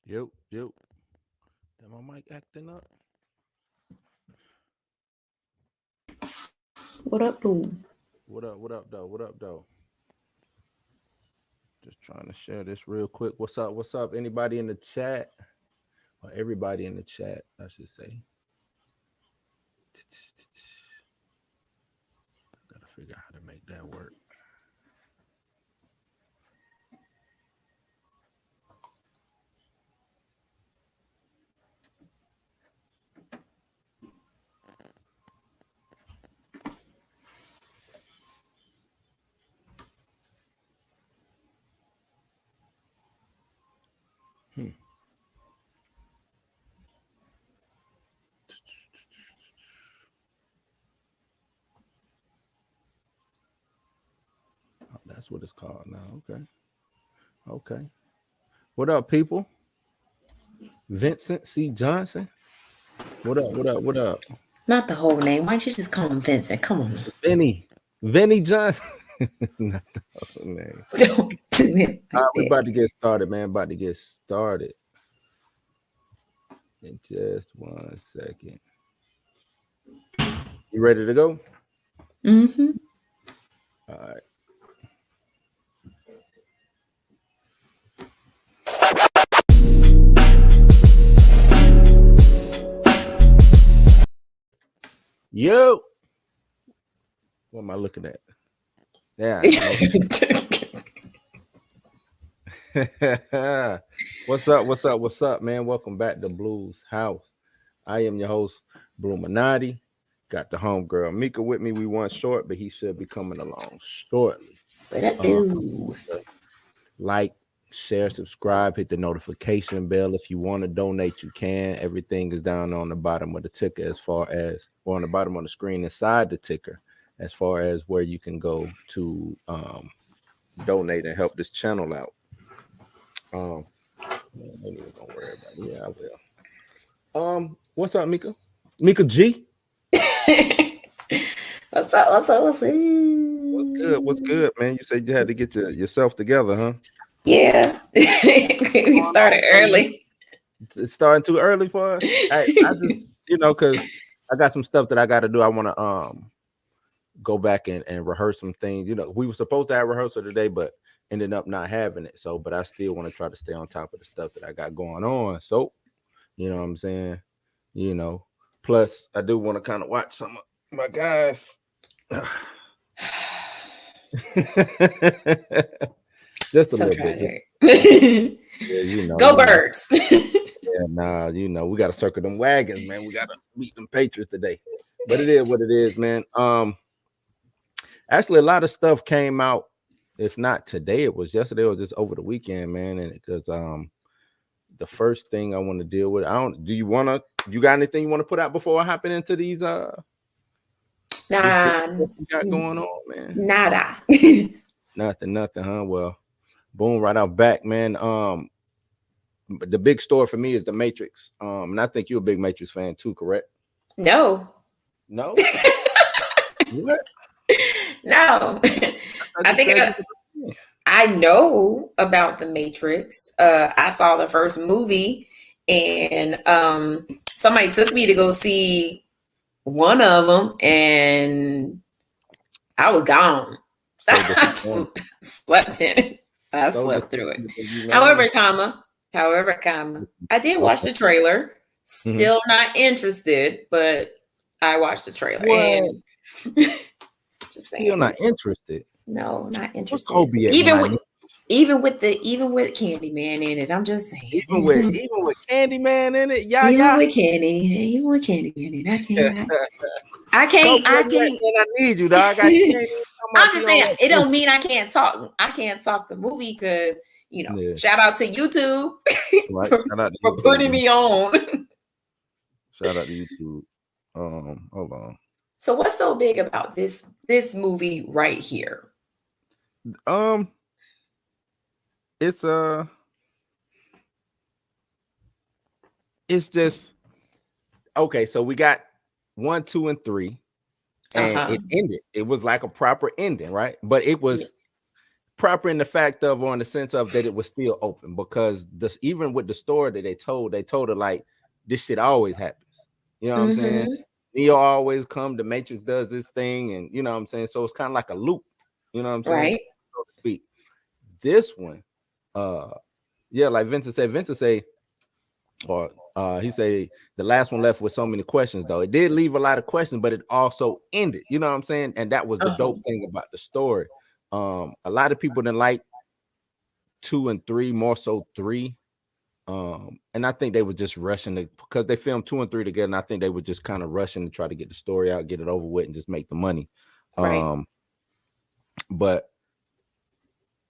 Yep, yep. That my mic acting up? What up, dude? What up? What up, though? What up, though? Just trying to share this real quick. What's up? What's up? Anybody in the chat? Or everybody in the chat, I should say. Gotta figure out how to make that work. Hmm. Oh, that's what it's called now. Okay. Okay. What up, people? Vincent C. Johnson. What up? What up? What up? Not the whole name. Why don't you just call him Vincent? Come on. Vinny. Vinny Johnson. Not the whole name. Don't do it All like right, we that. about to get started, man. About to get started in just 1 second. You ready to go? Mm-hmm. All right. Yo. What am I looking at? Yeah. What's up? What's up? What's up, man? Welcome back to Blues House. I am your host, Bluminati. Got the homegirl Mika with me. We weren't short, but he should be coming along shortly. What up, Um, dude? like, share, subscribe, hit the notification bell. If you want to donate, you can. Everything is down on the bottom of the ticker, as far as, or on the bottom of the screen inside the ticker, as far as where you can go to donate and help this channel out. Maybe don't worry about it. Yeah, I will. What's up, Mika? Mika G. What's up? What's up? What's up? What's good? What's good, man? You said you had to get yourself together, huh? Yeah. We started early. It's starting too early for us. I just, because I got some stuff that I got to do. I want to go back and rehearse some things. We were supposed to have rehearsal today, but ended up not having it. So, but I still want to try to stay on top of the stuff that I got going on. So, you know what I'm saying? Plus I do want to kind of watch some of my guys. Just a So little bit. tragic. Yeah, Go Birds. Yeah, nah, we gotta circle them wagons, man. We gotta beat them Patriots today. But it is what it is, man. Actually, a lot of stuff came out. If not today, it was yesterday or just over the weekend, man. And because the first thing I want to deal with, you got anything you want to put out before I hopping into these Nah, what we got going on, man? nada. Nothing, huh? Well, boom, right off back, man. The big story for me is the Matrix. And I think you're a big Matrix fan too, correct? No. No. What? No. I think I know about the Matrix. I saw the first movie, and somebody took me to go see one of them, and I was gone. I slept in it. I slept through it. However, I did watch the trailer. Still not interested, but I watched the trailer. What? And just saying, still not interested. No, not interested. Kobe Even with Candyman in it, I'm just saying. Even with Candyman in it, with Candyman in it, I can't. I need you, dog. I'm just saying, it don't mean I can't talk. I can't talk the movie because shout out to YouTube for putting me on. Shout out to YouTube. Hold on. So what's so big about this movie right here? It's just okay. So we got 1, 2, and 3, and it ended. It was like a proper ending, right? But it was proper in the fact of, or in the sense of that it was still open, because this, even with the story that they told it like this shit always happens. You know what I'm saying? Neo always come, the Matrix does this thing, and you know what I'm saying? So it's kind of like a loop, you know what I'm saying? Right. So to speak. This one, yeah, like Vincent say, or he say the last one left with so many questions, though. It did leave a lot of questions, but it also ended, you know what I'm saying? And that was the dope thing about the story. A lot of people didn't like 2 and 3, more so 3. And I think they were just rushing it because they filmed 2 and 3 together, and I think they were just kind of rushing to try to get the story out, get it over with, and just make the money. Right. But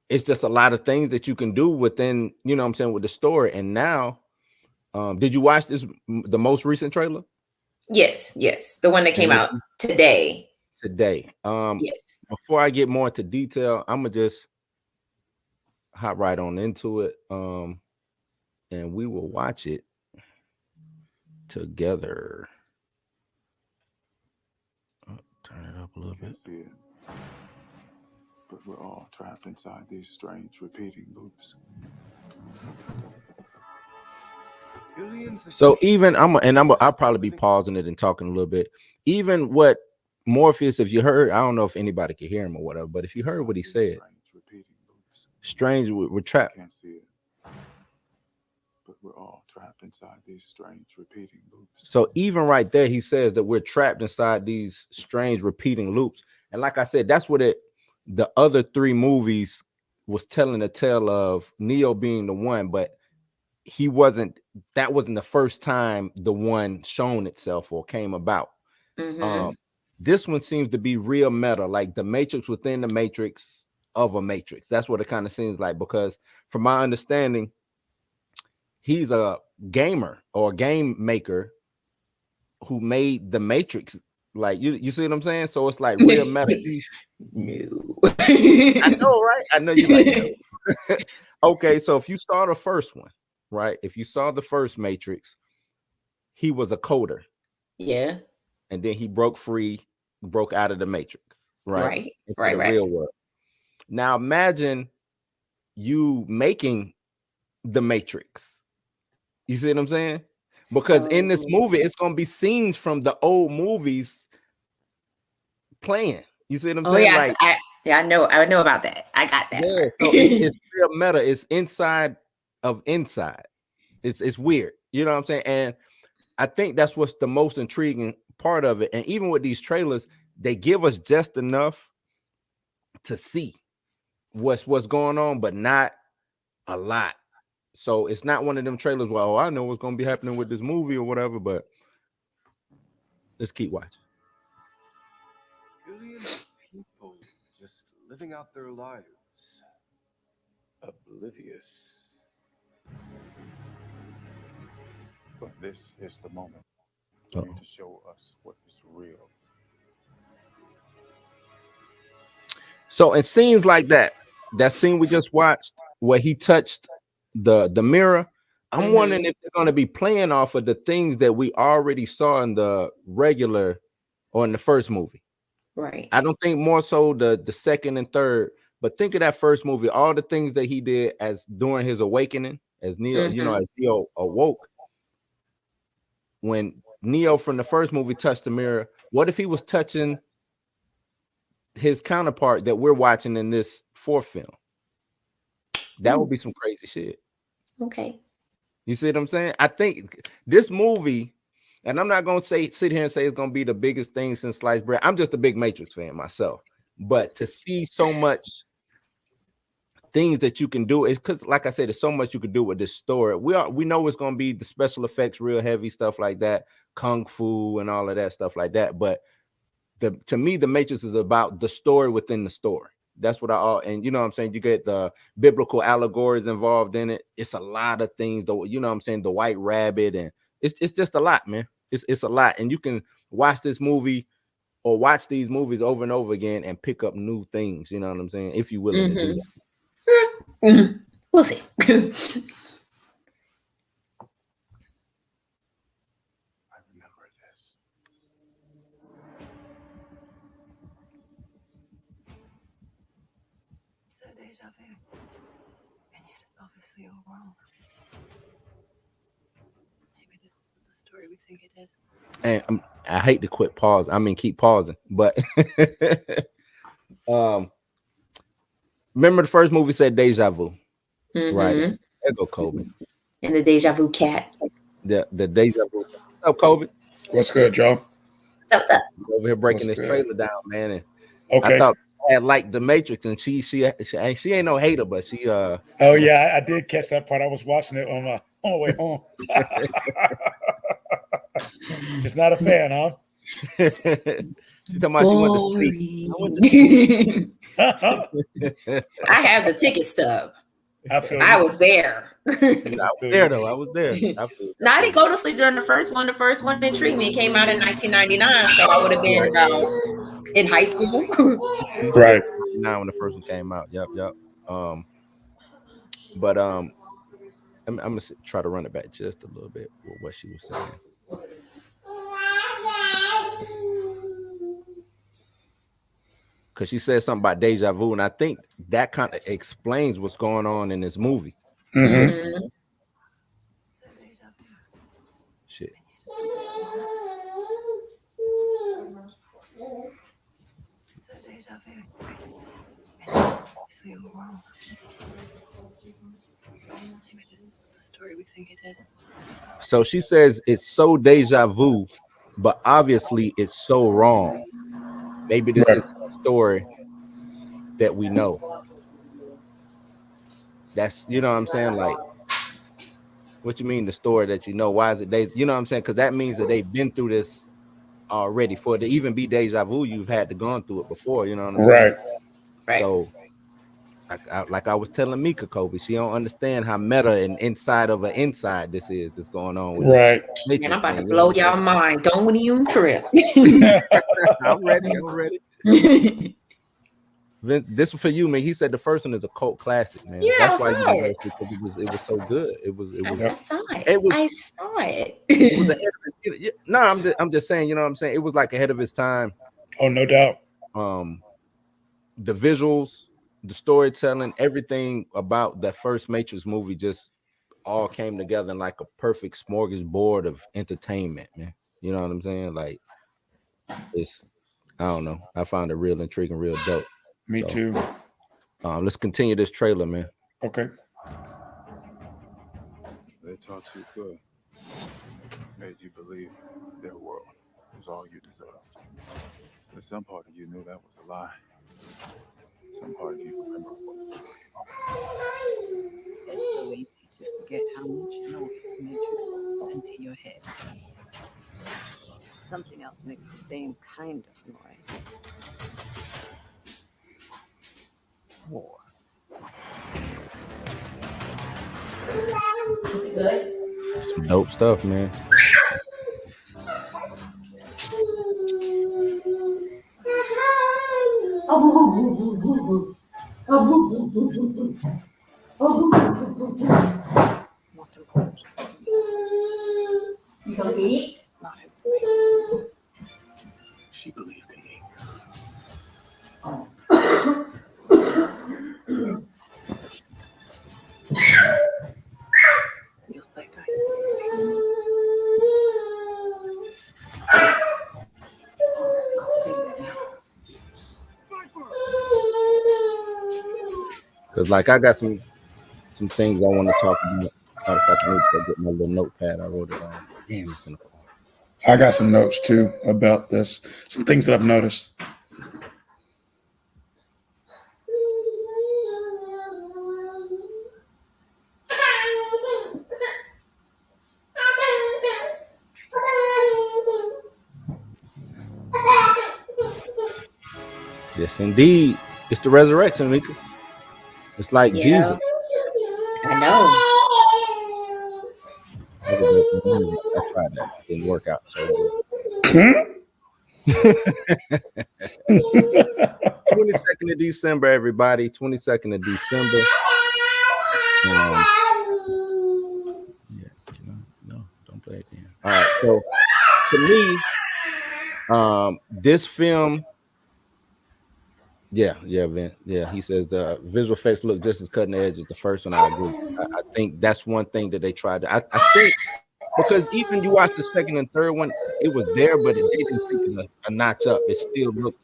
it's just a lot of things that you can do within, you know what I'm saying, with the story. And now, did you watch the most recent trailer? Yes, the one that came out today. Yes. Before I get more into detail, I'm gonna just hop right on into it. And we will watch it together. Turn it up a little bit. See it, but we're all trapped inside these strange repeating loops. So even I'll probably be pausing it and talking a little bit. Even what Morpheus, if you heard, I don't know if anybody could hear him or whatever, but if you heard what he said, strange, we're trapped. Can't see it, but we're all trapped inside these strange repeating loops. So even right there, he says that we're trapped inside these strange repeating loops. And like I said, that's what the other 3 movies was telling the tale of Neo being the one, but that wasn't the first time the one shown itself or came about. This one seems to be real meta, like the Matrix within the Matrix of a Matrix. That's what it kind of seems like, because from my understanding, he's a gamer or a game maker who made the Matrix. Like you see what I'm saying? So it's like real meta. No. I know, right? I know you like no. Okay, so if you saw the first one, right? If you saw the first Matrix, he was a coder. Yeah. And then he broke out of the Matrix, right? Into the real world. Now imagine you making the Matrix. You see what I'm saying? Because in this movie, it's gonna be scenes from the old movies playing. You see what I'm saying? Yes, like, I know about that. I got that. Yeah, so it's real meta. It's inside of inside. It's weird. You know what I'm saying? And I think that's what's the most intriguing part of it. And even with these trailers, they give us just enough to see what's going on, but not a lot. So it's not one of them trailers where, oh, I know what's going to be happening with this movie or whatever, but let's keep watching. Billions of people just living out their lives, oblivious. But this is the moment for you to show us what is real. So in scenes like that scene we just watched where he touched the mirror, I'm wondering if they're going to be playing off of the things that we already saw in the regular or in the first movie. Right. I don't think more so the second and third, but think of that first movie, all the things that he did as during his awakening, as Neo, you know, as Neo awoke. When Neo from the first movie touched the mirror, what if he was touching his counterpart that we're watching in this 4th film? That would be some crazy shit. Okay. You see what I'm saying? I think this movie, and I'm not gonna sit here and say it's gonna be the biggest thing since sliced bread. I'm just a big Matrix fan myself, but to see so much things that you can do, is because, like I said, there's so much you can do with this story. We know it's gonna be the special effects, real heavy stuff like that, kung fu and all of that stuff like that. But to me, the Matrix is about the story within the story. That's what and you know what I'm saying, you get the biblical allegories involved in it. It's a lot of things, though. You know what I'm saying, the White Rabbit, and it's just a lot, man. It's a lot, and you can watch this movie or watch these movies over and over again and pick up new things. You know what I'm saying, if you're willing to do that. We'll see. I remember this. So did deja vu. And yet it's obviously all wrong. Maybe this isn't the story we think it is. And I hate to quit pause. I mean, keep pausing, but remember the first movie said deja vu, right? There go Kobe. And the deja vu cat. The deja vu. What's up, Kobe? What's good, Joe? What's up? Over here breaking What's this good? trailer down, man. And Okay. I thought I had liked the Matrix, and she ain't no hater, but she Oh yeah, I did catch that part. I was watching it on my way home. Just not a fan, huh? she talking about she went to sleep. I have the ticket stub. I feel I you. was there. I was there though. I was there. No, I didn't go to sleep during the first one. The first one intrigued me. It came out in 1999, so I would have been in high school. Right. Now when the first one came out. Yep. But I'm gonna try to run it back just a little bit with what she was saying. Because she said something about deja vu, and I think that kind of explains what's going on in this movie. Mm-hmm. Shit. Deja vu. And obviously all wrong. Maybe this isn't the story we think it is. So she says it's so deja vu, but obviously it's so wrong. Maybe this is a story that we know. That's, you know what I'm saying? Like, what you mean the story that you know? Why is it deja? You know what I'm saying? Because that means that they've been through this already. For it to even be deja vu, you've had to gone through it before. You know what I'm saying? Right. So, like I was telling Mika, Kobe, she don't understand how meta and inside of an inside this is that's going on with Right. Man, I'm about to blow y'all mind. Don't you trip. I'm ready. Vince, this was for you, man. He said the first one is a cult classic, man. Yeah, that's why I saw you it. because it was so good. It was. I saw it. It was. I saw it. It was ahead of his, no, I'm just saying. You know what I'm saying? It was like ahead of his time. Oh, no doubt. The visuals, the storytelling, everything about that first Matrix movie just all came together in like a perfect smorgasbord of entertainment, man. You know what I'm saying? Like, it's, I don't know. I found it real intriguing, real dope. Me too. Let's continue this trailer, man. Okay. They taught you good. Made you believe their world was all you deserved. But some part of you knew that was a lie. Some part of you remember what was really. It's so easy to forget how much noise Matrix goes into your head. Something else makes the same kind of noise. War. Some dope stuff, man. Most important. You gonna eat? Not his belief. She believed in me. Feels like Cause like I got some things I want to talk about. Matter of fact, I need to get my little notepad. I wrote it on. Damn, it's in the car. I got some notes too about this. Some things that I've noticed. Yes, indeed. It's the resurrection, Mika. It's like Jesus. I know. I tried that. Didn't work out so good. 22nd of December, everybody. 22nd of December. No, don't play it again. All right. So to me, this film Yeah, Vin. Yeah, he says the visual effects look just as cutting edge as the first one. I agree. I think that's one thing that they tried to. I think because even you watch the second and third one, it was there, but they didn't take it a notch up. It still looked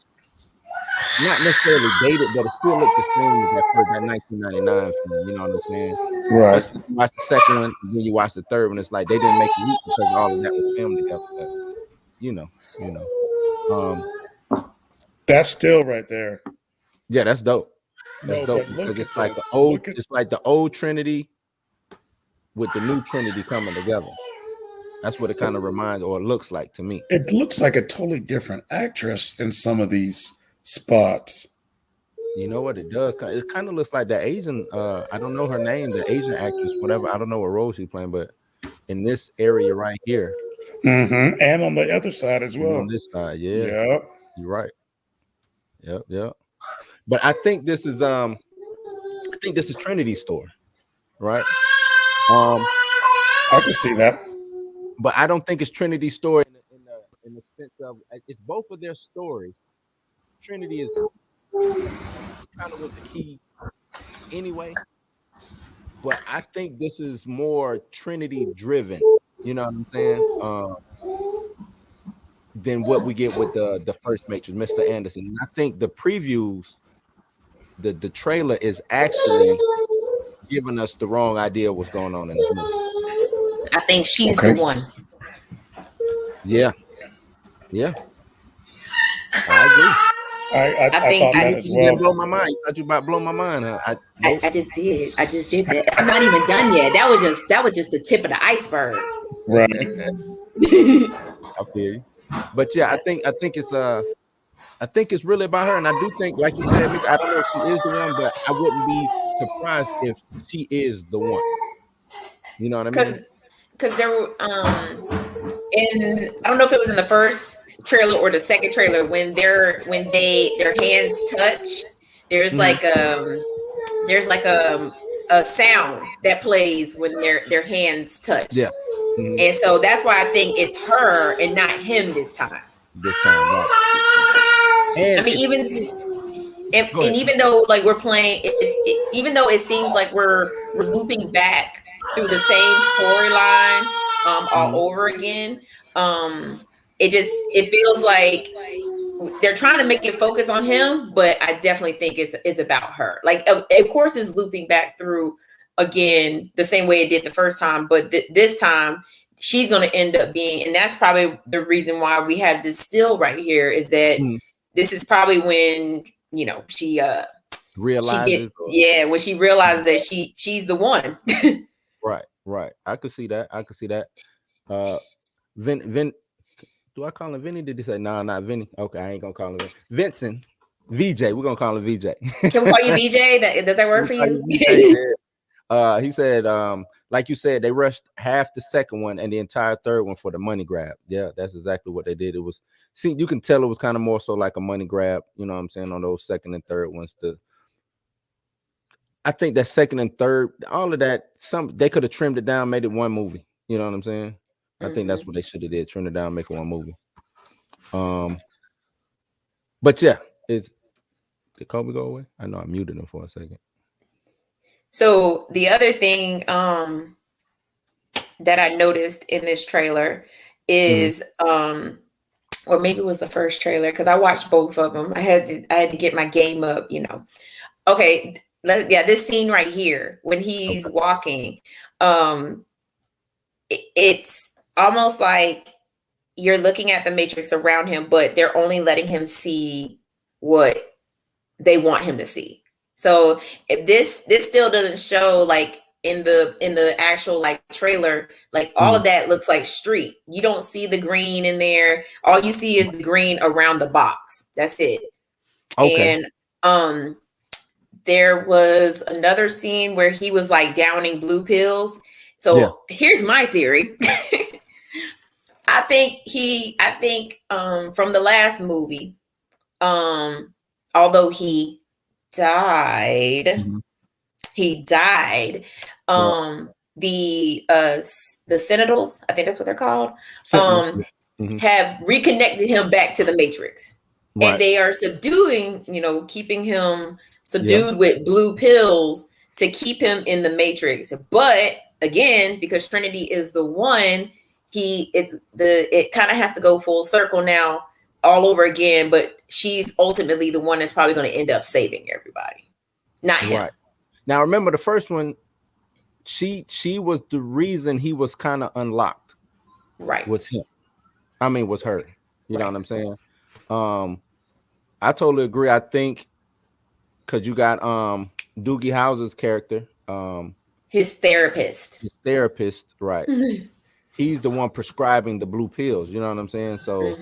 not necessarily dated, but it still looked the same as that 1999 film. You know what I'm saying? Right. Especially you watch the second one, and then you watch the third one. It's like they didn't make a leap because all of that was filmed together. But, you know. That's still right there. Yeah, that's dope. That's No, dope but because look it's at like the- the old, look at- it's like the old Trinity with the new Trinity coming together. That's what it kind of reminds or looks like to me. It looks like a totally different actress in some of these spots. You know what it does? It kind of looks like the Asian. I don't know her name, the Asian actress, whatever. I don't know what role she's playing, but in this area right here, And on the other side as well. on this side, yeah, Yep. you're right. Yep. But I think this is Trinity's store, right? I can see that. But I don't think it's Trinity's story in the sense of it's both of their stories. Trinity is kind of with the key anyway, but I think this is more Trinity driven. You know what I'm saying? Than what we get with the first Matrix, Mr. Anderson. And I think the previews, the trailer is actually giving us the wrong idea of what's going on in this movie. I think she's Okay. the one. Yeah. I agree. I think thought that I- as You didn't well. blow my mind. You thought you about to blow my mind, huh? I just did that. I'm not even done yet. That was just the tip of the iceberg. Right. I feel you. But yeah, I think it's really about her, and I do think, like you said, Mick, I don't know if she is the one, but I wouldn't be surprised if she is the one. You know what I mean? Because there were I don't know if it was in the first trailer or the second trailer when their hands touch, there's like a sound that plays when their hands touch. Yeah. Mhm. And so that's why I think it's her and not him this time. This time, right. And I mean, Go ahead. and even though like we're playing, even though it seems like we're looping back through the same storyline all over again, it feels like they're trying to make it focus on him, but I definitely think it's about her. Like, of course, it's looping back through again the same way it did the first time, but this time she's going to end up being, and that's probably the reason why we have this still right here, is that this is probably when she realizes, when she realizes that she's the one. right. I could see that. Vin, do I call him Vinny? Did he say no? Not Vinny. Okay, I ain't gonna call him Vinny. Vincent, VJ. We're gonna call him VJ. Can we call you VJ? Does that work for you? He said, like you said, they rushed half the second one and the entire third one for the money grab. Yeah, that's exactly what they did. It was, you can tell it was kind of more so like a money grab, you know what I'm saying, on those second and third ones. I think that second and third, all of that, they could have trimmed it down, made it one movie. You know what I'm saying? I think that's what they should have did, trim it down, make it one movie. But yeah, did Kobe go away? I know I muted him for a second. So the other thing that I noticed in this trailer is, or maybe it was the first trailer, because I watched both of them. I had to get my game up, Okay, this scene right here when he's walking, it's almost like you're looking at the Matrix around him, but they're only letting him see what they want him to see. So if this still doesn't show, like in the actual like trailer, like all of that looks like street. You don't see the green in there. All you see is the green around the box. That's it. Okay. And there was another scene where he was like downing blue pills. So here's my theory. I think from the last movie, although he died, the Sentinels, I think that's what they're called, have reconnected him back to the Matrix. And Right. they are subduing, keeping him Yeah. subdued with blue pills to keep him in the Matrix. But again, because Trinity is the one, it kind of has to go full circle now all over again, but she's ultimately the one that's probably going to end up saving everybody, not him. Right. Now remember the first one, she was the reason he was kind of unlocked. Right. Was him. I mean, was her. You know Right. what I'm saying? I totally agree. I think because you got Doogie Howser's character, his therapist, right? He's the one prescribing the blue pills. You know what I'm saying? So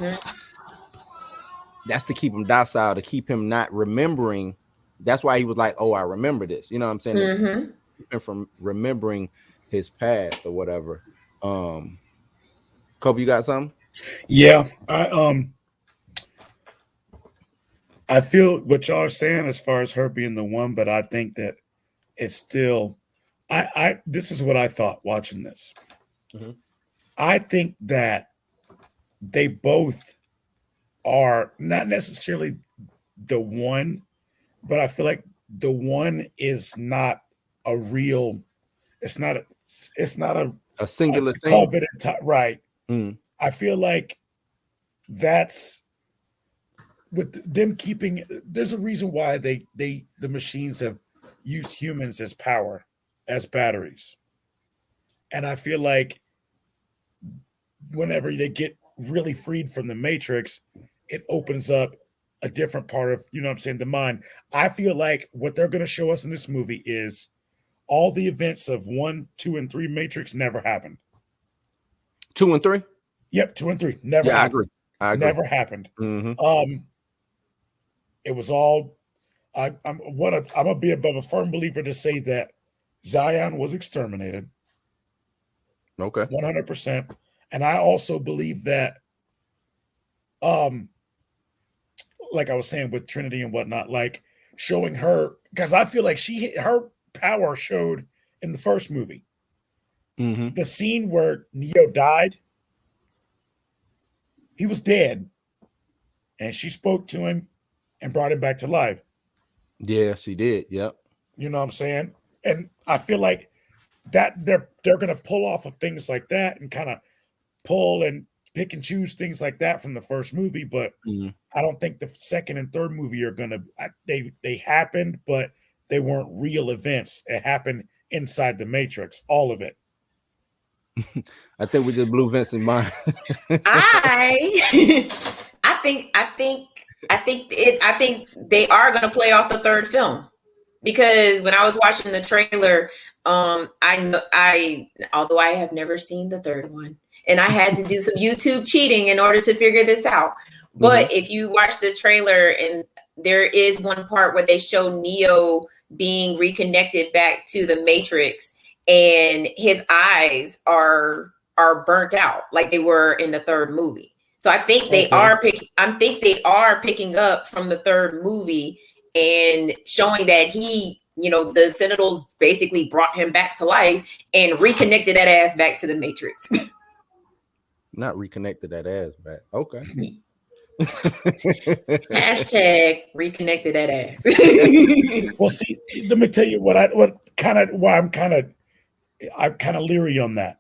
that's to keep him docile, to keep him not remembering. That's why he was like, "Oh, I remember this." You know what I'm saying? To keep him from remembering his past or whatever. Kobe, you got something? Yeah, I feel what y'all are saying as far as her being the one, but I think that it's still. This is what I thought watching this. Mhm. I think that they both are not necessarily the one, but I feel like the one is not a real. It's not a singular thing, coveted right? Mm. I feel like that's with them keeping. There's a reason why the machines have used humans as power, as batteries, and I feel like whenever they get really freed from the Matrix, it opens up a different part of, you know what I'm saying, the mind. I feel like what they're going to show us in this movie is all the events of 1, 2, and 3 Matrix never happened. 2 and 3? Yep, 2 and 3 never happened. I agree. Never happened. Mm-hmm. It was all. I'm gonna be a firm believer to say that Zion was exterminated. Okay. 100%. And I also believe that, like I was saying with Trinity and whatnot, like showing her, because I feel like her power showed in the first movie. Mm-hmm. The scene where Neo died, he was dead, and she spoke to him and brought him back to life. Yeah, she did. Yep. You know what I'm saying? And I feel like that they're gonna pull off of things like that and kind of pull and pick and choose things like that from the first movie, but I don't think the second and third movie are gonna. They happened, but they weren't real events. It happened inside the Matrix, all of it. I think we just blew Vincent's mind. I think they are going to play off the third film, because when I was watching the trailer, although I have never seen the third one, and I had to do some YouTube cheating in order to figure this out. But if you watch the trailer, and there is one part where they show Neo being reconnected back to the Matrix, and his eyes are burnt out like they were in the third movie. So I think they are picking up from the third movie and showing that he, the Sentinels basically brought him back to life and reconnected that ass back to the Matrix. Not reconnected that ass back. Okay. Hashtag reconnected that ass. Well, see, let me tell you why I'm kind of leery on that.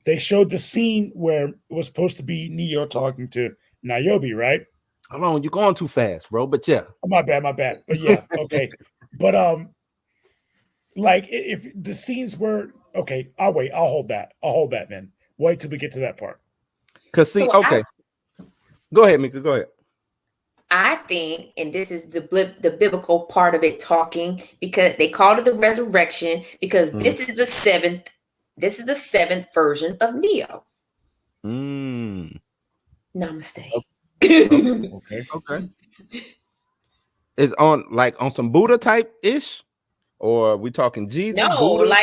They showed the scene where it was supposed to be Neo talking to Niobe, right? Hold on, you're going too fast, bro. But yeah. Oh, my bad. But yeah, okay. But like if the scenes were okay, I'll wait. I'll hold that then. Wait till we get to that part. Cause see, okay. Go ahead, Mika. Go ahead. I think, and this is the biblical part of it talking, because they called it the resurrection, because this is the seventh version of Neo. Namaste. Okay. Is on some Buddha type ish, or are we talking Jesus? No, Buddha?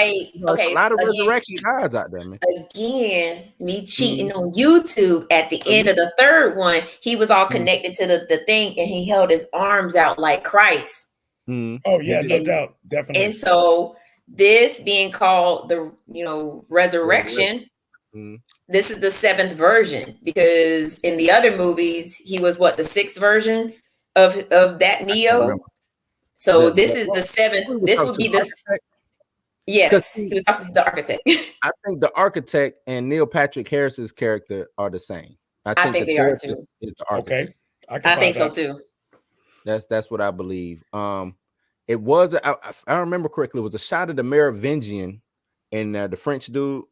Okay, a lot of resurrection gods out there, man. Again, me cheating on YouTube at the end of the third one, he was all connected to the thing, and he held his arms out like Christ. Oh yeah, no doubt, definitely. And so this being called the resurrection, this is the seventh version, because in the other movies he was the sixth version. of that Neo. remember. So The- this the- is well, the seventh. we were This talking would to be the the architect. yes. see- He was talking to the architect. I think the architect and Neil Patrick Harris's character are the same. I think the they are character too. is the architect. Okay, I can I buy think so that. too. That's what I believe. It was I remember correctly. It was a shot of the Merovingian and the French dude,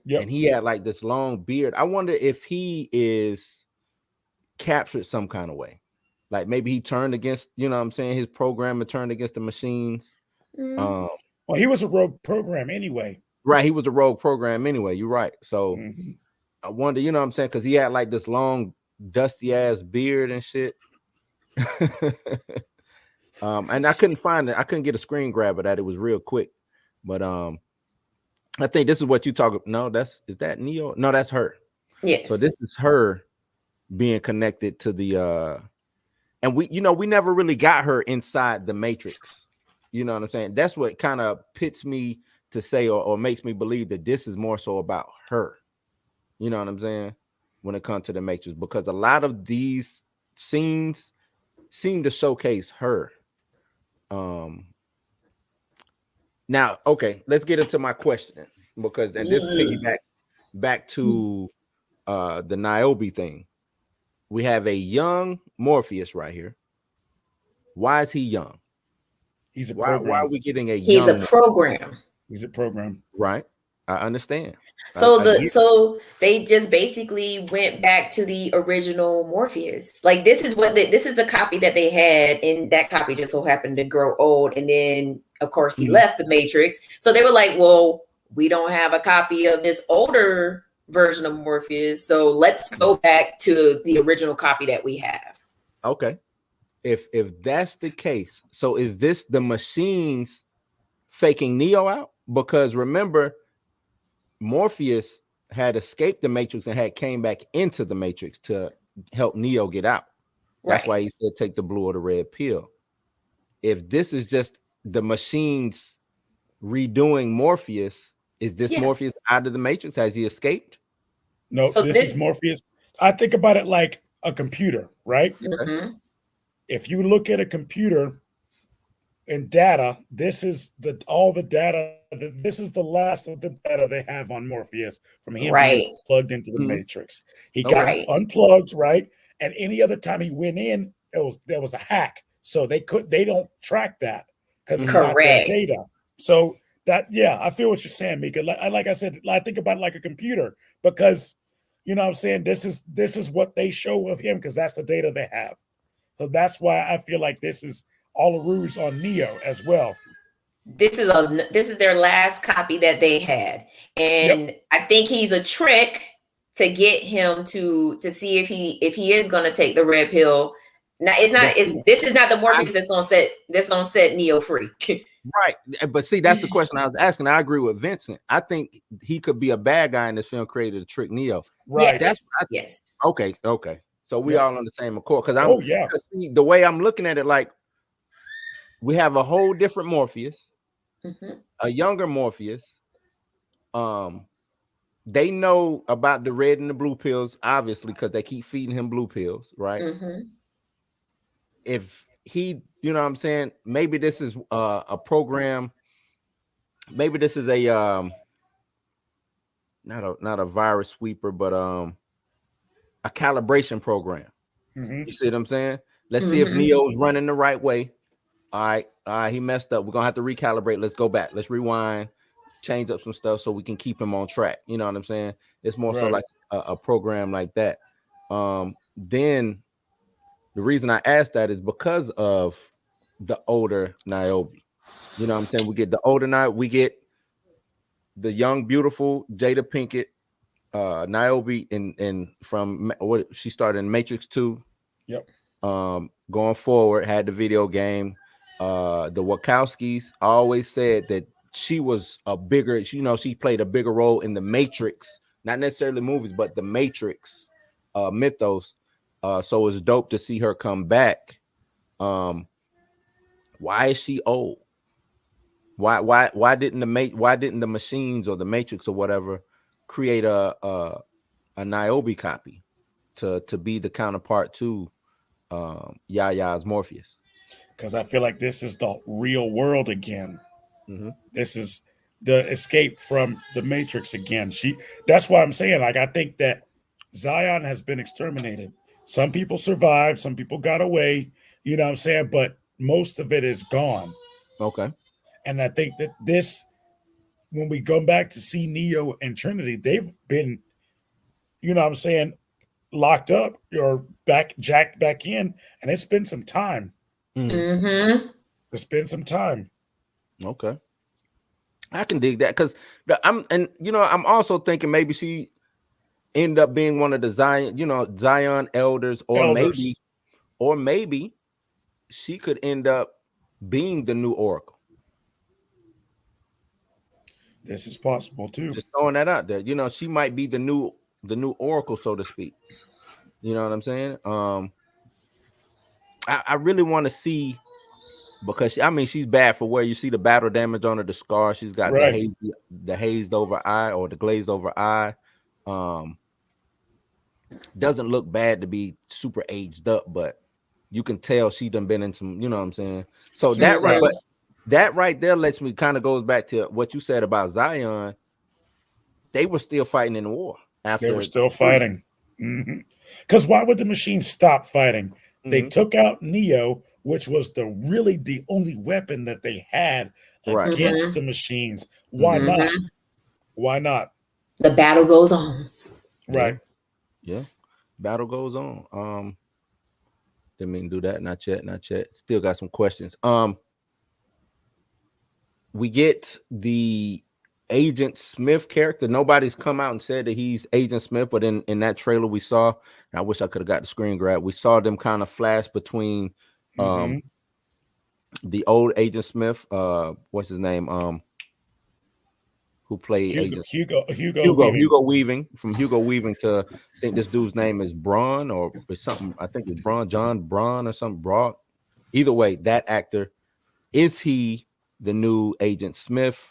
Yep. and he had like this long beard. I wonder if he is captured some kind of way, like maybe he turned against, you know what I'm saying, his programmer turned against the machines. Mm. Well, he was a rogue program anyway. Right, he was a rogue program anyway. You're right. So Mhm. I wonder, you know what I'm saying, because he had like this long dusty ass beard and shit. And I couldn't find it. I couldn't get a screen grab of that. It was real quick. But I think this is what you talk. No, is that Neo? No, that's her. Yes. So this is her being connected to the and we never really got her inside the Matrix. You know what I'm saying? That's what kind of pits me to say or makes me believe that this is more so about her. You know what I'm saying? When it comes to the Matrix, because a lot of these scenes seem to showcase her. Now, okay, let's get into my question, because and this piggyback back to the Niobe thing. We have a young Morpheus right here. Why is he young? He's a Why program. are we getting a He's young a program. He's a program. right? I understand. So I get- so they just basically went back to the original Morpheus. Like this is the copy that they had, and that copy just so happened to grow old, and then of course he left the Matrix. So they were like, well, we don't have a copy of this older version of Morpheus, so let's go back to the original copy that we have. Okay. If that's the case, so is this the machines faking Neo out? Because remember, Morpheus had escaped the Matrix and had came back into the Matrix to help Neo get out. That's Right. why he said take the blue or the red pill. If this is just the machines redoing Morpheus, is this Yeah. Morpheus out of the Matrix? Has he escaped? No, So this is Morpheus. I think about it like a computer, right? Mhm. If you look at a computer and data, this is all the data. This is the last of the data they have on Morpheus from him Right. being plugged into the Mhm. Matrix. He got Right. unplugged, right? And any other time he went in, there was a hack. So they don't track that because it's not their Correct. data. So I feel what you're saying, Mika. Like I said, I think about it like a computer, because you know what I'm saying, this is what they show of him because that's the data they have. So that's why I feel like this is all a ruse on Neo as well. This is their last copy that they had, and I think he's a trick to get him to see if he is going to take the red pill. Now this is not the Morpheus that's going to set Neo free. Right. But see, that's the question I was asking. I agree with Vincent. I think he could be a bad guy in this film created to trick Neo. Right. Yes. Okay. So we all on the same accord. Because see, the way I'm looking at it, like we have a whole different Morpheus, a younger Morpheus. They know about the red and the blue pills, obviously, because they keep feeding him blue pills, right? If he, you know what I'm saying, maybe this is a program, maybe this is a not a virus sweeper, but a calibration program. You see what I'm saying? Let's see if Neo's running the right way. All right, he messed up. We're gonna have to recalibrate. Let's go back. Let's rewind, change up some stuff so we can keep him on track. You know what I'm saying? It's more so like a program like that. Then the reason I asked that is because of the older Niobe. You know what I'm saying? We get the older Niobe, we get the young, beautiful Jada Pinkett, Niobe in from what she started in Matrix 2. Yep. Going forward, had the video game. The Wachowskis always said that she was a bigger, she played a bigger role in the Matrix, not necessarily movies, but the Matrix mythos. So it's dope to see her come back. Why is she old? Why didn't the machines or the Matrix or whatever create a Niobe copy to be the counterpart to Yaya's Morpheus. Because I feel like this is the real world again. Mm-hmm. This is the escape from the Matrix again. That's why I'm saying, like, I think that Zion has been exterminated. Some people survived, some people got away, you know what I'm saying? But most of it is gone. Okay. And I think that this, when we go back to see Neo and Trinity, they've been, you know what I'm saying, locked up or jacked back in, and it's been some time. Mm-hmm. It's been some time. Okay. I can dig that because I'm also thinking maybe she end up being one of the Zion elders, or maybe she could end up being the new Oracle. This is possible too. Just throwing that out there. She might be the new Oracle, so to speak. You know what I'm saying? I really want to see, because she's bad for where you see the battle damage on her, the scar. She's got the hazed over eye, or the glazed over eye. Doesn't look bad to be super aged up, but you can tell she done been in some, you know what I'm saying? So that right there lets me kind of goes back to what you said about Zion. They were still fighting in the war. They were still fighting. Because why would the machines stop fighting? They took out Neo, which was the only weapon that they had against the machines. Why not? Why not? The battle goes on. Right. Yeah. Battle goes on. Didn't mean to do that. Not yet. Still got some questions. We get the Agent Smith character. Nobody's come out and said that he's Agent Smith, but in that trailer we saw, and I wish I could have got the screen grab, we saw them kind of flash between the old Agent Smith, what's his name? Who played Hugo Weaving, from Hugo Weaving to, I think this dude's name is Braun or something. I think it's John Braun or something. Broad. Either way, that actor, is he the new Agent Smith?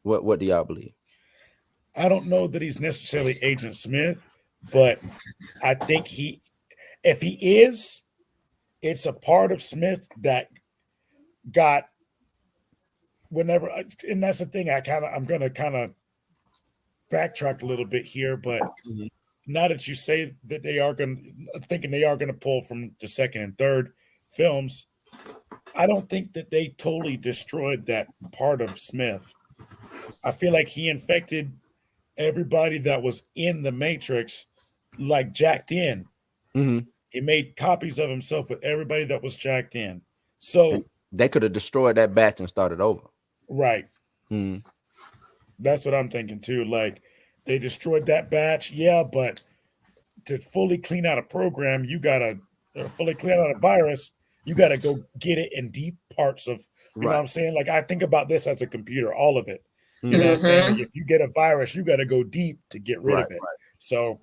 What do y'all believe? I don't know that he's necessarily Agent Smith, but I think if he is, it's a part of Smith that got whenever, and that's the thing. I'm gonna kind of backtrack a little bit here, but now that you say that thinking they are gonna pull from the second and third films, I don't think that they totally destroyed that part of Smith. I feel like he infected everybody that was in the Matrix, like jacked in. He made copies of himself with everybody that was jacked in. So they could have destroyed that batch and started over. Right. That's what I'm thinking too. Like, they destroyed that batch, yeah, but to fully clean out a program, fully clean out a virus, you gotta go get it in deep parts of, you know what I'm saying? Like, I think about this as a computer, all of it. You know what I'm saying? Like, if you get a virus, you gotta go deep to get rid of it. So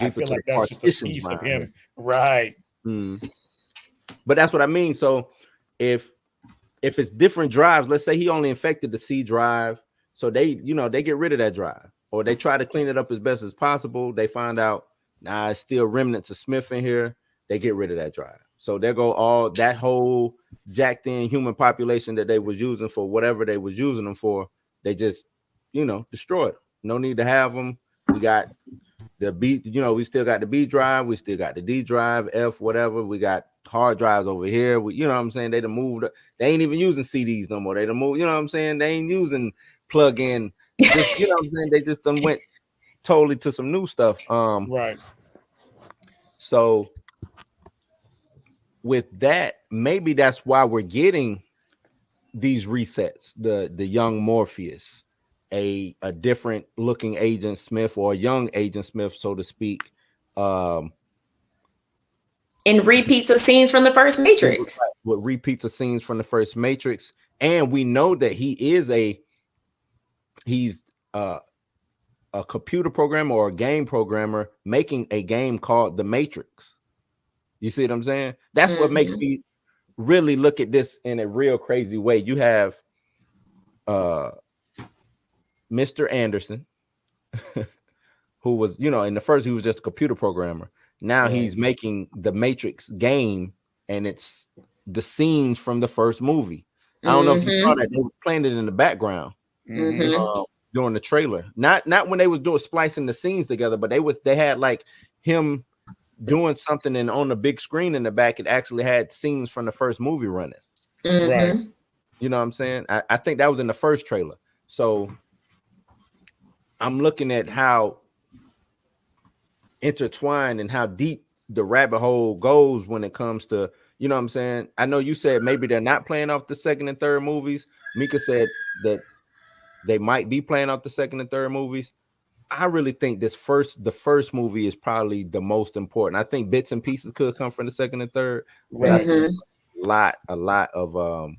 I feel like that's just a piece of him. Right. But that's what I mean. So if it's different drives, let's say he only infected the C drive, so they get rid of that drive, or they try to clean it up as best as possible. They find out, it's still remnants of Smith in here. They get rid of that drive. So there go all that whole jacked in human population that they was using for whatever they was using them for. They just, destroyed them. No need to have them. We got the B, we still got the B drive. We still got the D drive, F, whatever. We got hard drives over here. You know what I'm saying? They done moved. They ain't even using CDs no more. They done moved. You know what I'm saying? They ain't using plug-in. Just, you know what I'm saying? They just done went totally to some new stuff. Right. So with that, maybe that's why we're getting these resets. The young Morpheus, a different looking Agent Smith, or a young Agent Smith, so to speak. In repeats of scenes from the first Matrix. With repeats of scenes from the first Matrix. And we know that he's a computer programmer or a game programmer making a game called The Matrix. You see what I'm saying? That's what makes me really look at this in a real crazy way. You have Mr. Anderson, who was, in the first, he was just a computer programmer. Now he's making the Matrix game, and it's the scenes from the first movie. I don't know if you saw that. They was playing it in the background during the trailer. Not when they was doing splicing the scenes together, but they had like him doing something, and on the big screen in the back, it actually had scenes from the first movie running. Right. You know what I'm saying? I think that was in the first trailer. So I'm looking at how intertwined and how deep the rabbit hole goes when it comes to, you know what I'm saying? I know you said maybe they're not playing off the second and third movies. Mika said that they might be playing off the second and third movies. I really think the first movie is probably the most important. I think bits and pieces could come from the second and third, but I think a lot of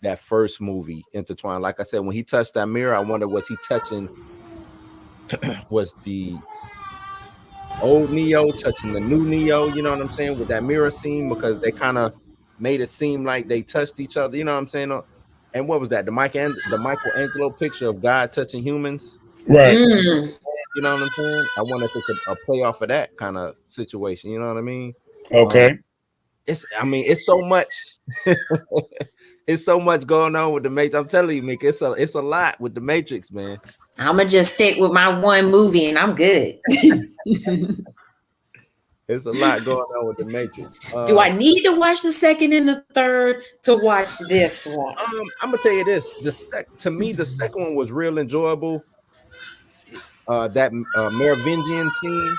that first movie intertwined. Like I said, when he touched that mirror, I wonder, was he touching was the old Neo touching the new Neo, you know what I'm saying, with that mirror scene, because they kind of made it seem like they touched each other, you know what I'm saying? And what was that? The Michelangelo picture of God touching humans, right? You know what I'm saying? I wonder if it's a play off of that kind of situation, you know what I mean? Okay. It's so much. It's so much going on with the Matrix. I'm telling you, Mick, it's a lot with the Matrix, man. I'm gonna just stick with my one movie and I'm good. It's a lot going on with the Matrix. Do I need to watch the second and the third to watch this one? I'm gonna tell you this. To me, the second one was real enjoyable. That Merovingian scene,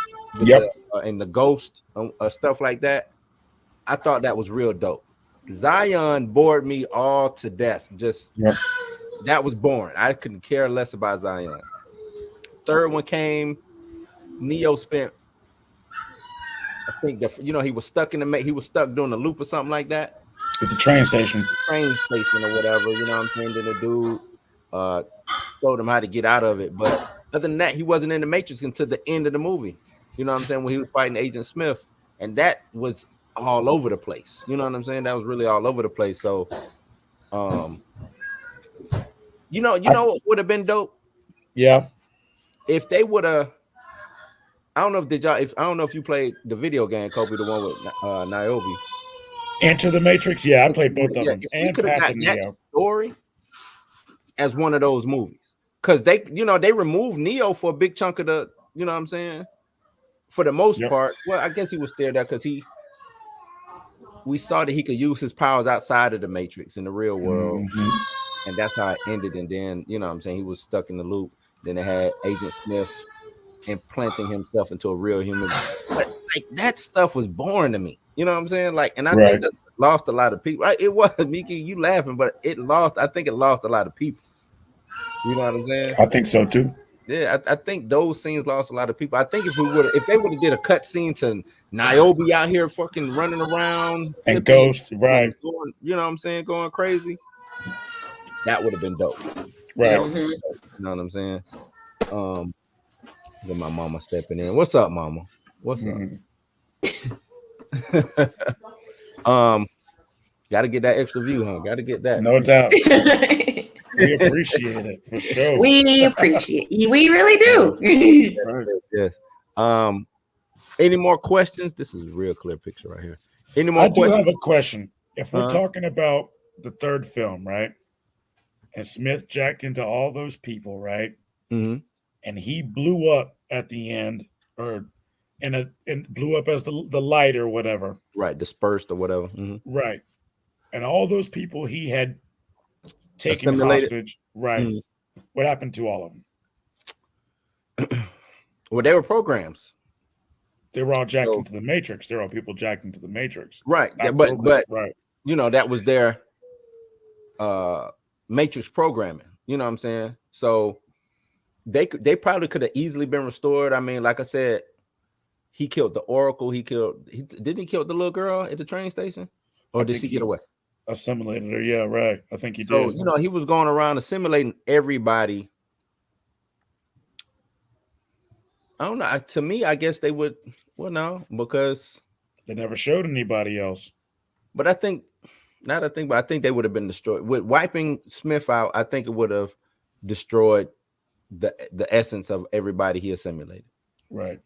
and the ghost stuff like that. I thought that was real dope. Zion bored me all to death. That was boring. I couldn't care less about Zion. Third one came. Neo spent, I think he was stuck he was stuck doing a loop or something like that. At the train station or whatever. You know what I'm saying? Then the dude showed him how to get out of it. But other than that, he wasn't in the Matrix until the end of the movie. You know what I'm saying? When he was fighting Agent Smith, and that was all over the place. You know what I'm saying? That was really all over the place. So, you know what would have been dope? Yeah. If they would have, I don't know if you played the video game, Kobe, the one with Niobe. Enter the Matrix. Yeah, I played both of them. And Path of Neo story as one of those movies, because they removed Neo for a big chunk of the, you know what I'm saying? For the most part. Well, I guess he was still there because we saw that he could use his powers outside of the Matrix in the real world. And that's how it ended. And then, you know what I'm saying, he was stuck in the loop. Then they had Agent Smith implanting himself into a real human. But like that stuff was boring to me. You know what I'm saying? Like, and I think that lost a lot of people. It was, Miki, you laughing, but I think it lost a lot of people. You know what I'm saying? I think so too. Yeah, I think those scenes lost a lot of people. I think if they would have did a cut scene to Niobe out here fucking running around and Ghost, right? Going, you know what I'm saying, going crazy, that would have been dope. Right. You know what I'm saying? Then my mama stepping in. What's up, mama? What's up? Gotta get that extra view, huh? Gotta get that. No doubt. We appreciate it for sure. We appreciate you. We really do. Yes. Any more questions? This is a real clear picture right here. Any more questions? I do have a question. If we're talking about the third film, right? And Smith jacked into all those people, right? Mm-hmm. And he blew up at the end, and blew up as the light or whatever. Right, dispersed or whatever. Mm-hmm. Right. And all those people he had taken hostage. Right. Mm-hmm. What happened to all of them? Well, they were programs. They were all jacked into the Matrix. They're all people jacked into the Matrix. Right. But right. You know, that was their Matrix programming. You know what I'm saying? So they probably could have easily been restored. I mean, like I said, he killed the Oracle. Didn't he kill the little girl at the train station? Or did she get away? Assimilated her. Yeah, right. I think he did. So, you know, he was going around assimilating everybody. I don't know. To me, I guess they would. Well, no, because they never showed anybody else. But I think, but I think they would have been destroyed. With wiping Smith out, I think it would have destroyed the essence of everybody he assimilated. Right.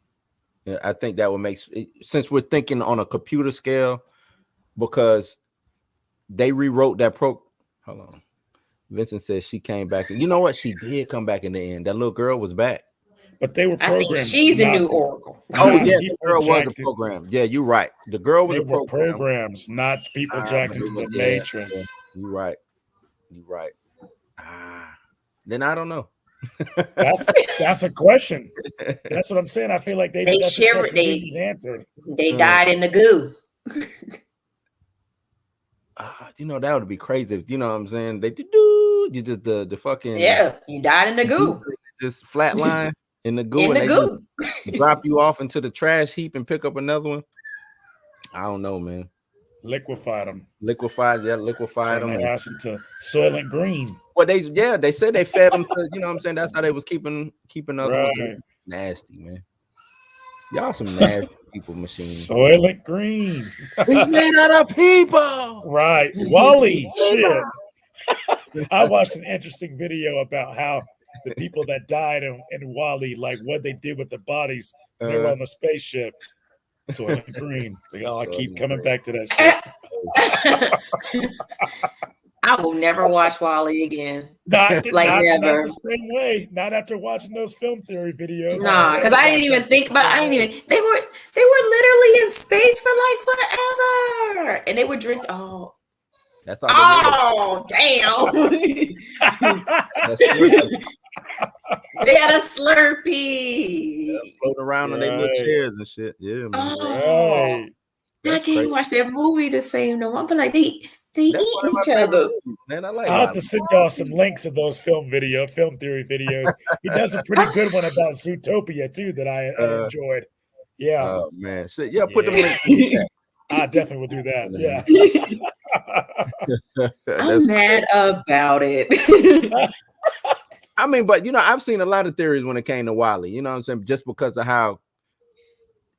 I think that would make, since we're thinking on a computer scale, because they rewrote that hold on. Vincent says she came back. And you know what? She did come back in the end. That little girl was back. But they were I think programmed. she's the new Oracle. Oh, yeah, the people girl was a jacked it. program. Yeah, you're right. The girl was They a were program. programs, not people jacked into the Matrix. Yeah, you're right. You're right. Then I don't know. That's a question. That's what I'm saying. I feel like They that's a share question it. we need answered. They died in the goo. You know, that would be crazy if, you know what I'm saying, they do you just the fucking You died in the goo. just flat line in the goo In the and goo. they drop you off into the trash heap and pick up another one. I don't know, man. Liquefied them. Liquefied them. Turn their ass into Soylent Green. Well, they said they fed them to, you know what I'm saying, that's how they was keeping other Right. ones. Nasty, man. Y'all some nasty people machines. Soylent Green. He's made out of people. Right. Wally. Shit. I watched an interesting video about how the people that died in Wally, like what they did with the bodies when they were on the spaceship. Soylent Green. I keep coming back to that shit. I will never watch Wally again. Not never. the same way. Not after watching those film theory videos. Nah, because I didn't even think about. They were literally in space for like forever, and they would drink. Oh, that's all. Damn! They had a Slurpee. Float around on their little chairs and shit. Yeah, man. Oh, I can't watch that movie the same no more. But like they eat each other. Man, I like. I'll have to send y'all some links of those film theory videos. He does a pretty good one about Zootopia too that I enjoyed. Yeah. Oh man, shit. Yeah, put them links in the chat. I definitely will do that. Yeah. I'm mad about it. I mean, but you know, I've seen a lot of theories when it came to Wally. You know what I'm saying? Just because of how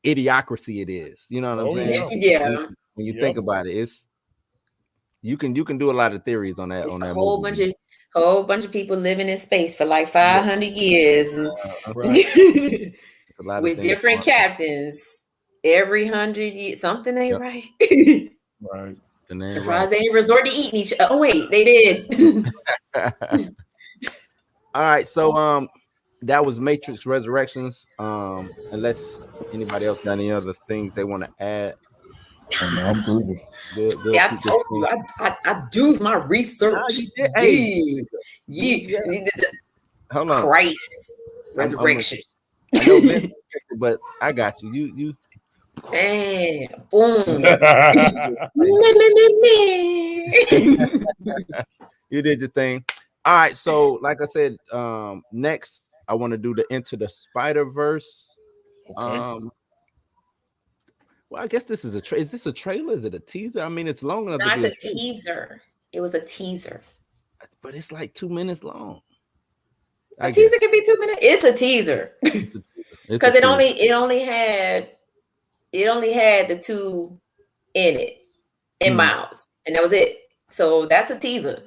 idiocracy it is. You know what I'm saying? Yeah. When you think about it, it's you can do a lot of theories on that. It's on that a whole movie. bunch of people living in space for like 500 years, and with different captains every 100 years. Something ain't right. Right. Surprised they ain't resort to eating each other. Oh wait, they did. All right, so that was Matrix Resurrections. Unless anybody else got any other things they want to add. I'm groovy. I told you I do my research. Hold on. Christ, resurrection. I know, but I got you. You. Damn. Boom. You did your thing. All right, so like I said, next I want to do the Into the Spider-Verse. Okay. Well, I guess this is is this a trailer? Is it a teaser? I mean, it's long enough. No, it's a teaser. It was a teaser, but it's like 2 minutes long. A teaser can be 2 minutes. It's a teaser because it only had the two in it in Miles, and that was it. So that's a teaser.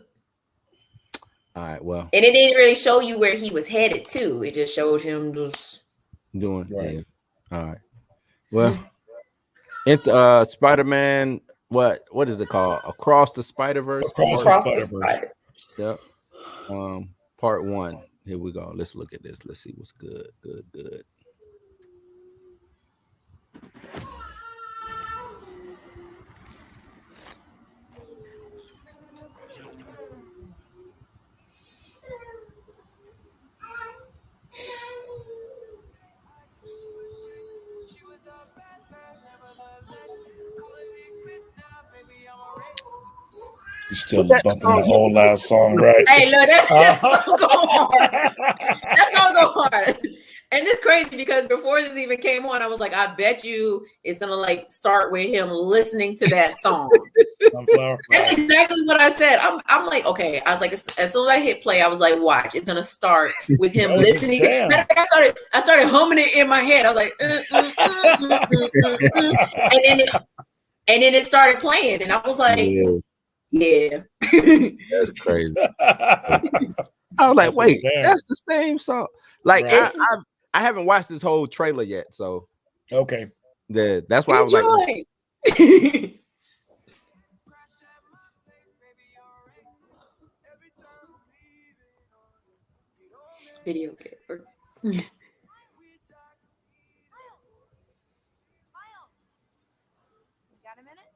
All right, well, and it didn't really show you where he was headed to. It just showed him just doing. Right. Yeah. All right. Well, into Spider-Man. What is it called? Across the Spider-Verse. Across the Spider-Verse. Yep. Part 1. Here we go. Let's look at this. Let's see what's good. Good. You still bumping the whole last song, right? Hey, look, that song go hard. That song go hard. And it's crazy because before this even came on, I was like, I bet you it's gonna like start with him listening to that song. That's exactly what I said. I'm like, okay. I was like, as soon as I hit play, I was like, watch, it's gonna start with him listening. I started humming it in my head. I was like, and then it started playing, and I was like, yeah. That's crazy. I was like, wait, that's the same song. Like, right. I haven't watched this whole trailer yet, so Okay. That's why I was like, Enjoy. Video game. Got a minute?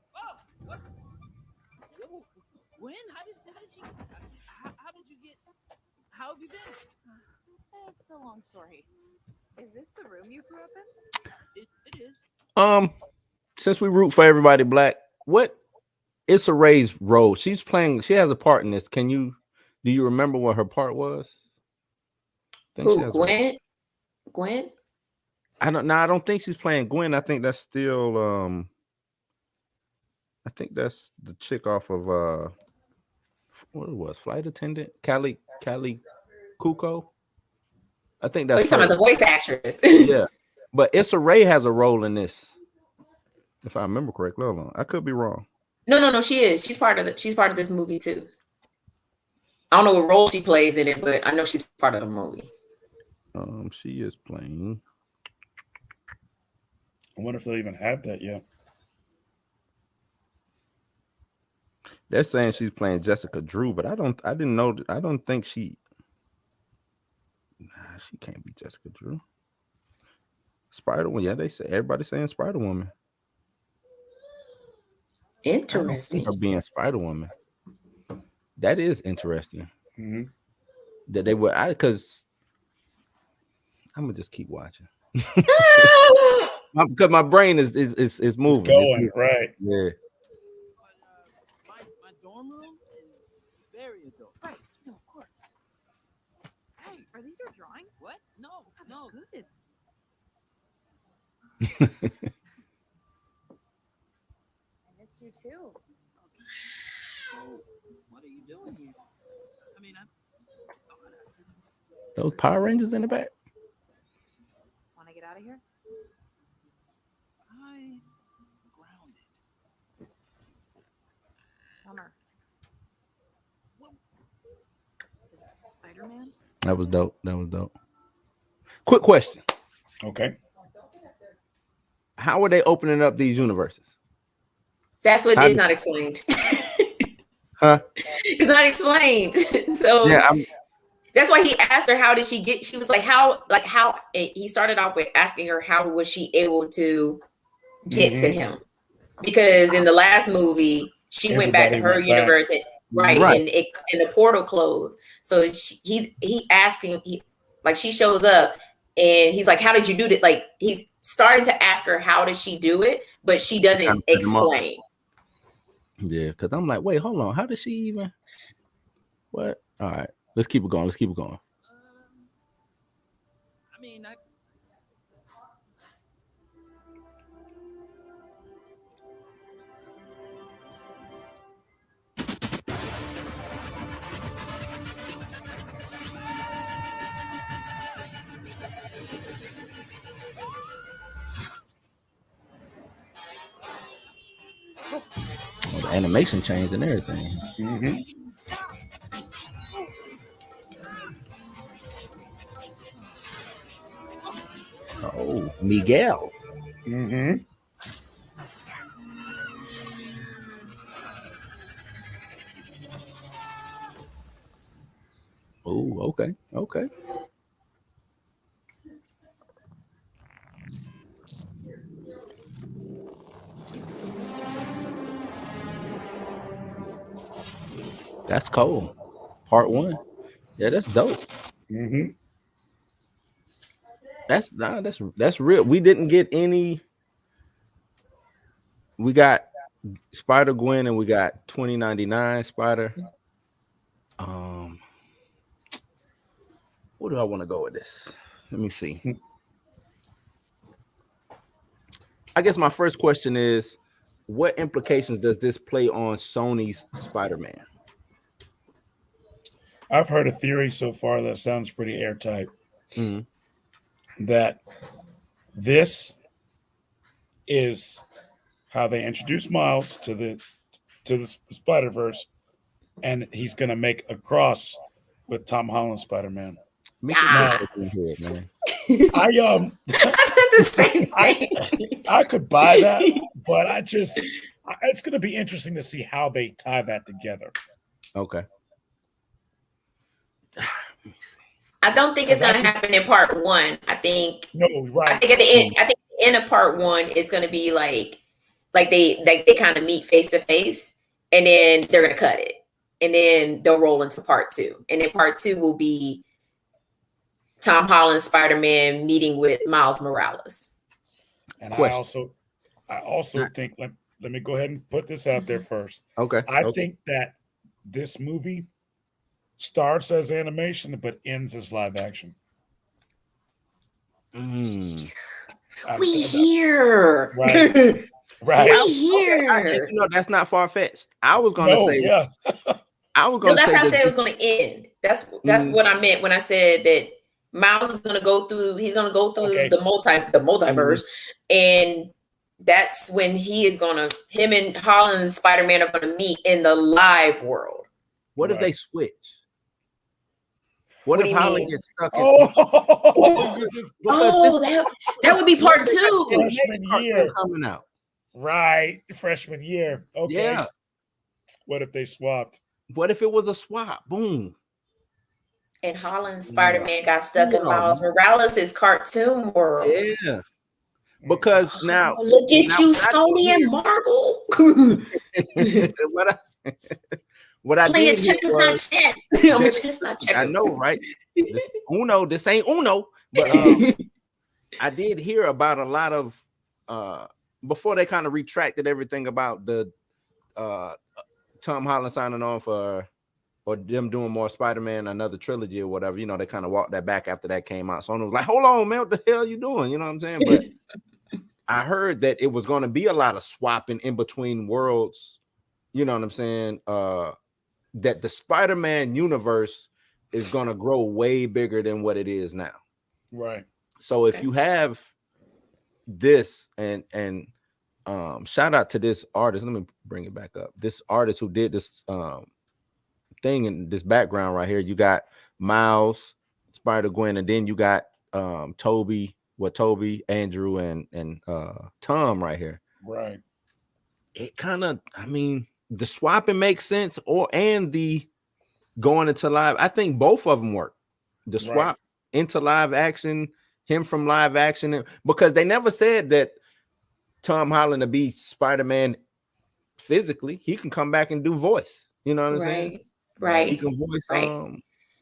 When? How did she? How did you get? How have you been? It's a long story. Is this the room you grew up in? It is. since we root for everybody black, what Issa Rae's role? She's playing. She has a part in this. Do you remember what her part was? Who? Gwen? Gwen? I don't think she's playing Gwen. I think that's still I think that's the chick off of what it was, Flight Attendant, Callie Cuoco. I think that's. Oh, you're talking about the voice actress. Yeah, but Issa Rae has a role in this, if I remember correctly. Hold on, I could be wrong. No. She is. She's part of this movie too. I don't know what role she plays in it, but I know she's part of the movie. She is playing. I wonder if they'll even have that yet. They're saying she's playing Jessica Drew, but I didn't know. I don't think she. Nah, she can't be Jessica Drew. Spider-Woman, yeah, they say everybody's saying Spider-Woman. Interesting. Her being Spider-Woman. That is interesting. Mm-hmm. That they would, because I'm gonna just keep watching. Because my brain is moving. Going, right. Yeah. My dorm room is very adult. Right. No, of course. Hey, are these your drawings? What? No. Good. I missed you too. So, what are you doing here? I mean, Those Power Rangers in the back. Want to get out of here? I'm grounded. Bummer. Is Spider-Man? That was dope. Quick question. Okay. How are they opening up these universes? That's what is not explained. Huh? It's not explained. So Yeah, that's why he asked her, how did she get? She was like, how he started off with asking her, how was she able to get to him? Because in the last movie, she went back to her universe, right. And the portal closed. So he asking, she shows up and he's like, how did you do that? Like, he's starting to ask her, how did she do it? But she doesn't explain. Yeah, because I'm like, wait, hold on. How did she even? What? All right, let's keep it going. I mean, The animation changed and everything. Mm-hmm. Oh, Miguel. Mm-hmm. Oh, okay. That's cool. Part 1. Yeah, that's dope. Mm-hmm. That's real. We didn't get any. We got Spider-Gwen and we got 2099 Spider. Where do I want to go with this? Let me see. I guess my first question is, what implications does this play on Sony's Spider-Man? I've heard a theory so far that sounds pretty airtight. Mm-hmm. That this is how they introduce Miles to the Spider-Verse, and he's gonna make a cross with Tom Holland's Spider-Man. Make it Now, in here, man. I said the same thing. I could buy that, but it's going to be interesting to see how they tie that together. Okay. I don't think it's going to happen in part one. I think right. I think at the end, the end of part one is going to be like they kind of meet face to face, and then they're going to cut it, and then they'll roll into part two, and then part two will be Tom Holland Spider-Man meeting with Miles Morales. And I also think let me go ahead and put this out there first. Okay. I think that this movie starts as animation but ends as live action. We here. Right. Right. We here. That's not far fetched. I was gonna say I was gonna that's say how I said it was gonna end. That's what I meant when I said that Miles is gonna go through the multiverse, and that's when him and Holland and Spider-Man are gonna meet in the live world. What if they switch? What if Holland gets stuck in? That would be part two. Freshman year coming out. Right, freshman year. Okay. Yeah. What if they swapped? What if it was a swap? Boom. And Holland Spider-Man got stuck in Miles Morales' cartoon world. Yeah. Because now look at you, Sony and Marvel. What I playing did checkers, not chess. I'm a chess, not checkers. I know, right? This ain't Uno. But I did hear about a lot of before they kind of retracted everything about the Tom Holland signing on for or them doing more Spider-Man, another trilogy or whatever. They kind of walked that back after that came out. So I was like, hold on, man, what the hell are you doing? You know what I'm saying? But I heard that it was going to be a lot of swapping in between worlds. You know what I'm saying? That the Spider-Man universe is going to grow way bigger than what it is now. Right. So if you have this and shout out to this artist, let me bring it back up. This artist who did this thing in this background right here. You got Miles, Spider-Gwen, and then you got Toby, Andrew, and Tom right here. Right. It kind of, the swapping makes sense, and the going into live. I think both of them work. The swap into live action, him from live action, because they never said that Tom Holland to be Spider-Man physically. He can come back and do voice. You know what I'm saying? Right. He can voice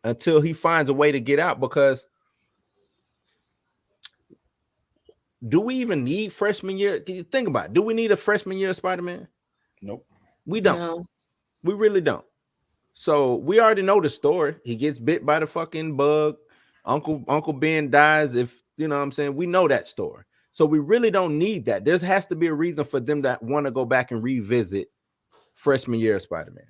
until he finds a way to get out. Because do we even need freshman year? Can you think about it? Do we need a freshman year Spider-Man? Nope. We don't. No. We really don't. So we already know the story. He gets bit by the fucking bug. Uncle Ben dies. If you know what I'm saying, we know that story. So we really don't need that. There has to be a reason for them that want to go back and revisit freshman year of Spider-Man.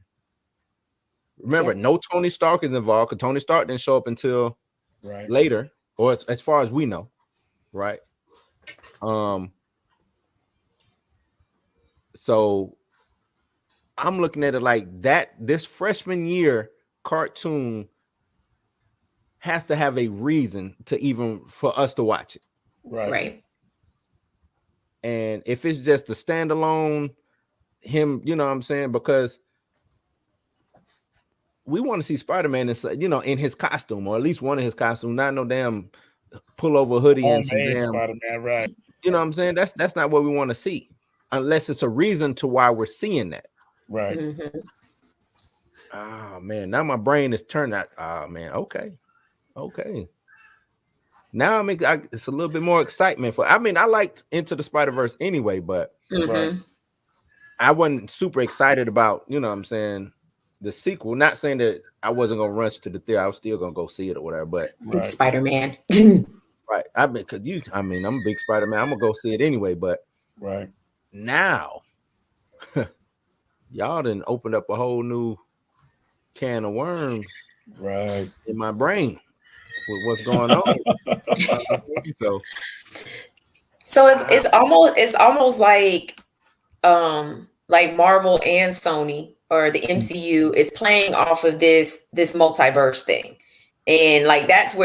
Remember, no Tony Stark is involved because Tony Stark didn't show up until later, or as far as we know, right? So I'm looking at it like that. This freshman year cartoon has to have a reason to even for us to watch it. Right. And if it's just a standalone him, you know what I'm saying? Because we want to see Spider-Man in his costume, or at least one of his costumes, not no damn pullover hoodie and some damn Spider-Man, right? You know what I'm saying? That's not what we want to see, unless it's a reason to why we're seeing that. Right. Mm-hmm. Oh man, now my brain is turned out. Oh man, okay. Now it's a little bit more excitement for. I liked Into the Spider-Verse anyway, but I wasn't super excited about, you know what I'm saying, the sequel. Not saying that I wasn't gonna rush to the theater. I was still gonna go see it or whatever. But Spider-Man. Right. I'm a big Spider-Man. I'm gonna go see it anyway. But now y'all done opened up a whole new can of worms in my brain with what's going on. So it's almost like Marvel and Sony or the MCU is playing off of this multiverse thing, and like that's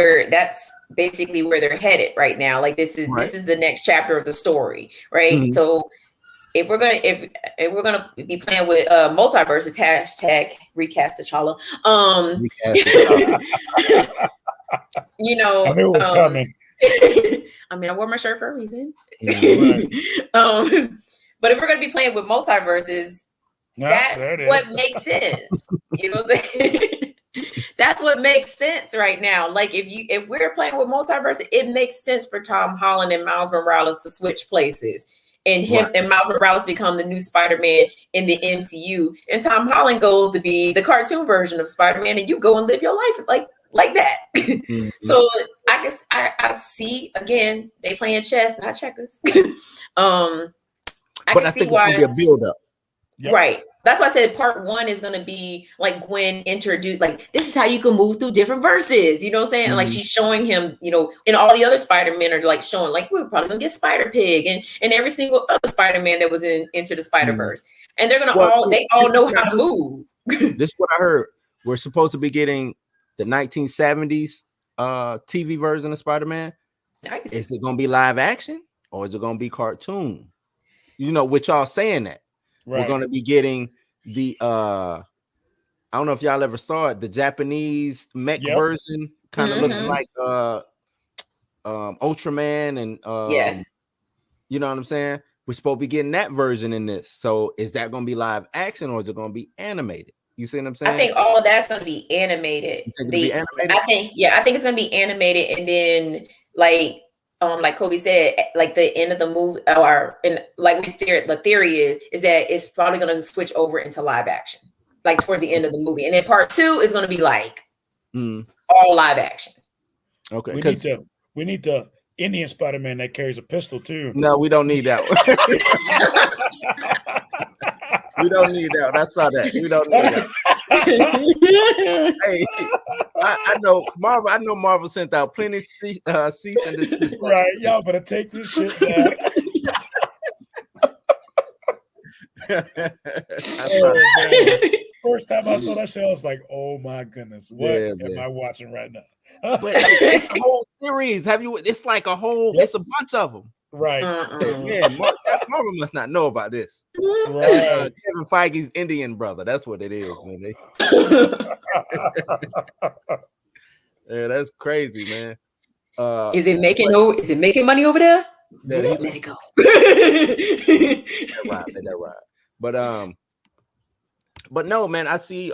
basically where they're headed right now. Like this is the next chapter of the story, right? Mhm. So if we're gonna be playing with multiverses, hashtag recast T'Challa. You know, I knew it was coming. I mean, I wore my shirt for a reason. Right. But if we're gonna be playing with multiverses, that's what makes sense. You know what I'm saying? That's what makes sense right now. Like if we're playing with multiverse, it makes sense for Tom Holland and Miles Morales to switch places. And him and Miles Morales become the new Spider-Man in the MCU. And Tom Holland goes to be the cartoon version of Spider-Man, and you go and live your life like that. So I guess I see again, they playing chess, not checkers. But I think it's gonna be a build up. Yep. Right. That's why I said part 1 is going to be like Gwen introduced, like, this is how you can move through different verses. You know what I'm saying? And like she's showing him, you know, and all the other Spider-Men are like showing, like, we're probably going to get Spider-Pig and every single other Spider-Man that was in Into the Spider-Verse. And they're going to they all know how to move. This is what I heard. We're supposed to be getting the 1970s TV version of Spider-Man. Nice. Is it going to be live action or is it going to be cartoon? You know, with y'all saying that. We're going to be getting the I don't know if y'all ever saw it, the Japanese mech version, kind of looking like Ultraman and yes. You know what I'm saying? We're supposed to be getting that version in this. So is that going to be live action or is it going to be animated? You see what I'm saying? I think all of that's going to be animated. I think it's going to be animated, and then like Kobe said, like the end of the movie, the theory is that it's probably going to switch over into live action, like towards the end of the movie, and then part 2 is going to be like all live action. Okay, we need the Indian Spider-Man that carries a pistol too. No, we don't need that one. We don't need that. I saw that. We don't need that. Hey, I know Marvel. I know Marvel sent out plenty cease and desist. Right, y'all better take this shit down. First time I saw that show, I was like, "Oh my goodness, what am I watching right now?" But it's a whole series. It's like a whole. It's a bunch of them. Right. Man, Marvel must not know about this. Right. Kevin Feige's Indian brother. That's what it is, man. Yeah, that's crazy, man. Is it making money over there? Let it go. That right. But no, man, I see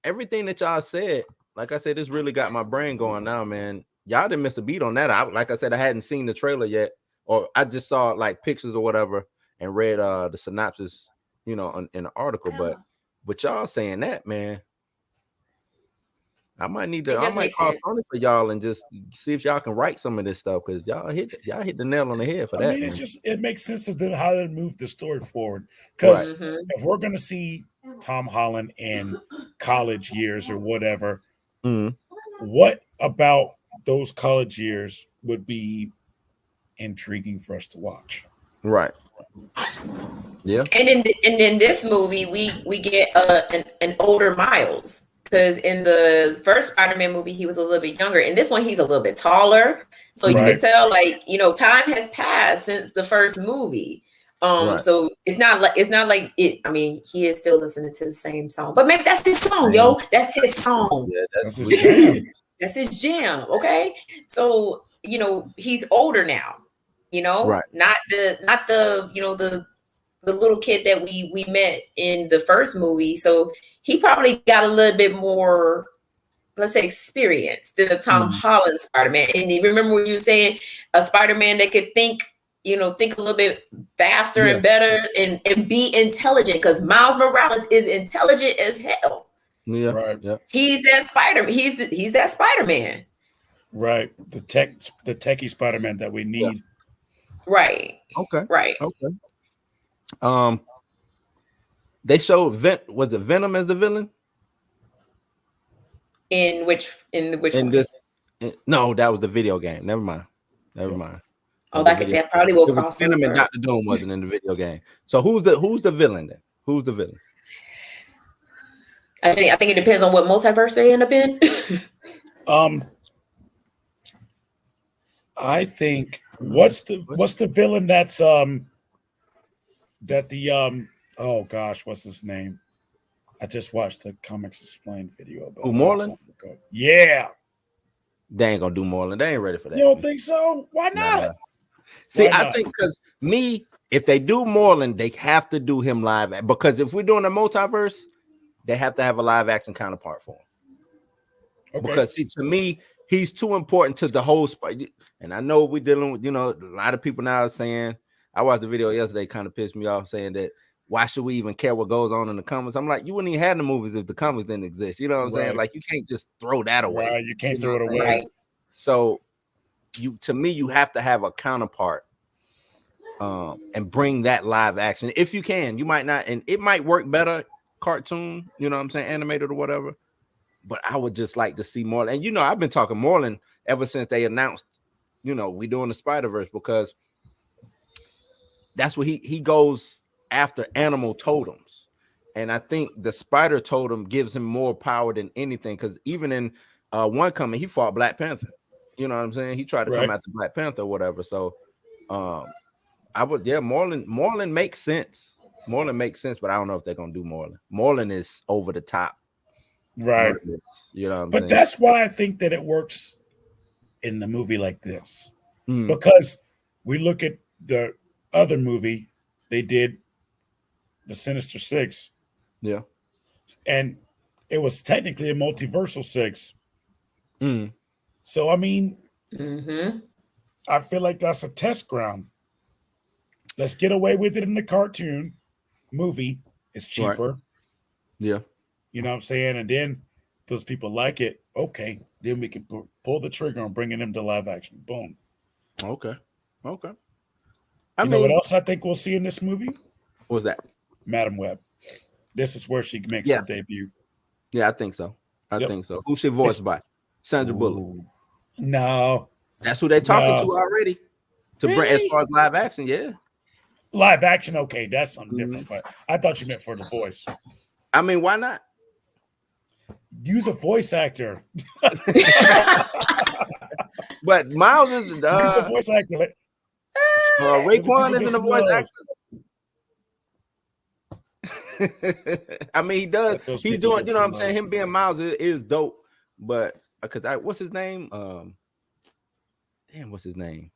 everything that y'all said. Like I said, this really got my brain going now, man. Y'all didn't miss a beat on that. Like I said, I hadn't seen the trailer yet, or I just saw like pictures or whatever and read the synopsis, you know, in the article. But y'all saying that, man, I might call Tony for y'all and just see if y'all can write some of this stuff, because y'all hit the nail on the head for that. I mean, it makes sense of them how they move the story forward. Because if we're gonna see Tom Holland in college years or whatever, what about those college years would be intriguing for us to watch? Right. Yeah. And in this movie, we get an older Miles, because in the first Spider-Man movie he was a little bit younger. In this one he's a little bit taller, so you can tell, like, you know, time has passed since the first movie. So it's not like it. I mean, he is still listening to the same song, but maybe that's his song, yo. That's his song. Yeah, that's his jam. That's his jam. Okay, so you know he's older now. You know, not the you know the little kid that we met in the first movie. So he probably got a little bit more, let's say, experience than the Tom Holland Spider-Man. And you remember when you were saying a Spider-Man that could think a little bit faster and better and be intelligent, because Miles Morales is intelligent as hell. Yeah, right. Yeah. He's that Spider-Man. He's that Spider-Man. Right. The techie Spider-Man that we need. Yeah. Right. Okay. Right. Okay. They showed was it Venom as the villain? In which one? No, that was the video game. Never mind. Oh, that probably will cross over. Venom and Dr. Doom wasn't in the video game. So who's the villain then? Who's the villain? I think it depends on what multiverse they end up in. I think what's the villain that's that the oh gosh, what's his name? I just watched the Comics Explained video about Who, Moreland? Yeah. They ain't gonna do Moreland. They ain't ready for that. You don't think so? Why not? Nah. See, Why I not? think because if they do Moreland, they have to do him live. Because if we're doing a multiverse, they have to have a live action counterpart for him. Okay. Because see, to me, he's too important to the whole and I know we're dealing with, a lot of people now are saying, I watched the video yesterday, kind of pissed me off, saying that why should we even care what goes on in the comics? I'm like, you wouldn't even have the movies if the comics didn't exist. You know what I'm saying? Like, you can't just throw that away. Right, you can't throw it away. Right. So to me, you have to have a counterpart and bring that live action. If you can, you might not, and it might work better cartoon, you know what I'm saying, animated or whatever. But I would just like to see more. And I've been talking Moreland ever since they announced, we doing the Spider-Verse, because that's what he goes after animal totems. And I think the spider totem gives him more power than anything, because even in One Coming, he fought Black Panther. You know what I'm saying? He tried to come after Black Panther or whatever. So I would, Moreland makes sense. Moreland makes sense, but I don't know if they're gonna do Moreland. Moreland is over the top. Right. You know what I'm but saying? That's why I think that it works in the movie like this. Mm. Because we look at the other movie they did, the Sinister Six. Yeah. And it was technically a multiversal six. Mm. So I mean, Mm-hmm. I feel like that's a test ground. Let's get away with it in the cartoon movie. It's cheaper. Right. Yeah. You know what I'm saying? And then those people like it. Okay. Then we can pull the trigger on bringing them to live action. Boom. Okay. You know what else I think we'll see in this movie? What's that? Madam Web. This is where she makes her debut. Yeah, I think so. I think so. Who's she voiced by? Sandra Bullock. No. That's who they're talking to already. To bring as far as live action, yeah. Live action, okay, that's something different. But I thought you meant for the voice. I mean, why not? Use a voice actor. But Miles is Use the voice actor. Raekwon isn't a voice actor. I mean, he does. He's doing, you know what I'm saying? Him being Miles is dope. But because what's his name? What's his name?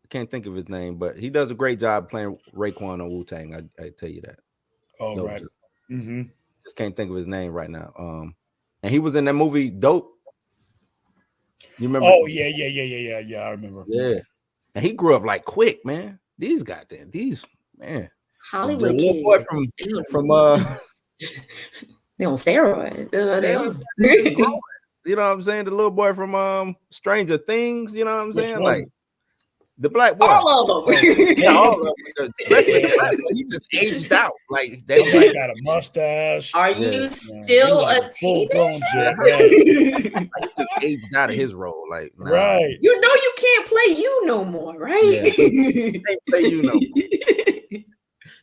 I can't think of his name, but he does a great job playing Raekwon on Wu-Tang. I tell you that. Oh, right. Mm-hmm. Just can't think of his name right now. And he was in that movie Dope. You remember? Oh, yeah. I remember. Yeah. And he grew up like quick, man. These man. Hollywood the little boy from they on steroids. You know what I'm saying? The little boy from Stranger Things, you know what I'm saying? One? Like the black boy. All of them. Yeah, all of them. Especially the black boy. He just aged out. Like they got a mustache. Are you still a teenager? He just aged out of his role. Like, nah. Right. You know you can't play you no more, right? Yeah. Can't play you no more.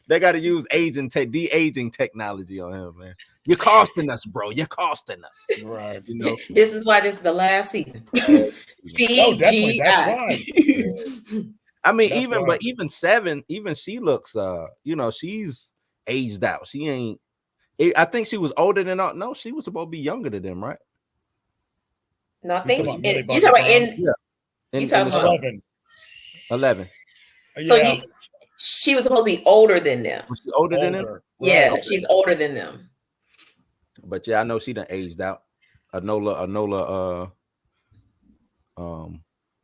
They got to use de-aging technology on him, man. You're costing us, bro. You're costing us. Right. You know. This is why this is the last season. Definitely. That's why. I mean, even Seven, even she looks, she's aged out. She ain't. I think she was older than. No, she was supposed to be younger than them, right? No, I think you talking about you talking about 11. So she was supposed to be older than them. Was she older than them? Right. Yeah, she's older than them. But yeah, I know she done aged out. Enola,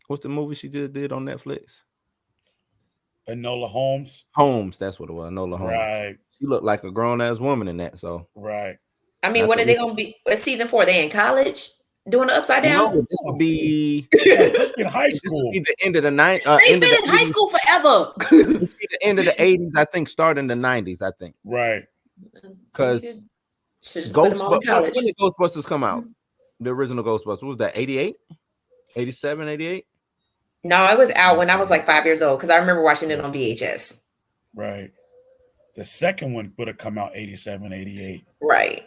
what's the movie she just did on Netflix? Enola Holmes. Holmes, that's what it was. Enola Holmes. Right. She looked like a grown ass woman in that. So right. I mean, what are they gonna be? Season 4? They in college doing the upside down? No, this will be in high school. This will be the end of the night. They've been in high school forever. This will be the end of the 80s, I think, starting the 90s, I think. Right. Because when did Ghostbusters come out? The original Ghostbusters, what was that? 88? 87, 88? No, it was out when I was like 5 years old because I remember watching it on VHS. Right. The second one would have come out 87, 88. Right.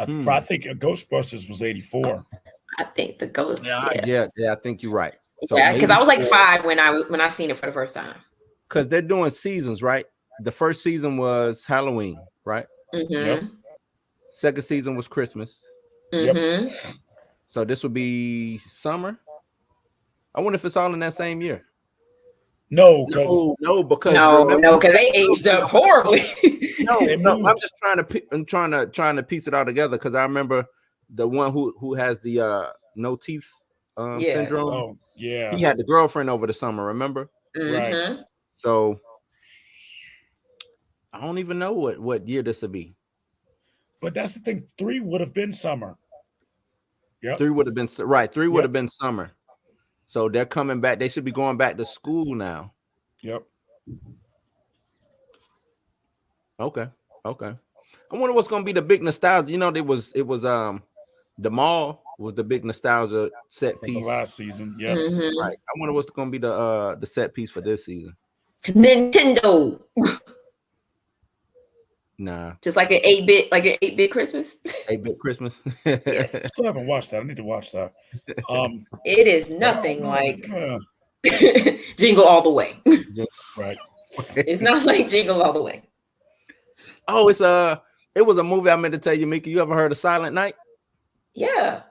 I think Ghostbusters was 84. I think the Ghost. Yeah, I think you're right. So Yeah, because I was like maybe 5 when I seen it for the first time. because they're doing seasons, right? The first season was Halloween, right? Yep. Second season was Christmas. So this would be summer. I wonder if it's all in that same year. No, because No, because No, remember, because they aged up horribly. no, They no. I'm moved. just trying to piece it all together because I remember the one who has the no teeth Yeah. syndrome. Oh, yeah. He had the girlfriend over the summer. Remember? Right. So I don't even know what year this would be. But that's the thing. 3 would have been summer. Yep. 3 would have been right. 3 would have been summer. So they're coming back. They should be going back to school now. Yep. Okay. I wonder what's gonna be the big nostalgia. You know, it was the mall was the big nostalgia set From the piece last season. Yep. Right. I wonder what's gonna be the set piece for this season. Nintendo. Nah. Just like an 8-bit Christmas. 8-bit Christmas. Yes. I still haven't watched that. I need to watch that. It is nothing like Yeah. Jingle All the Way. Right. It's not like Jingle All the Way. Oh, it was a movie I meant to tell you, Mika. You ever heard of Silent Night? Yeah.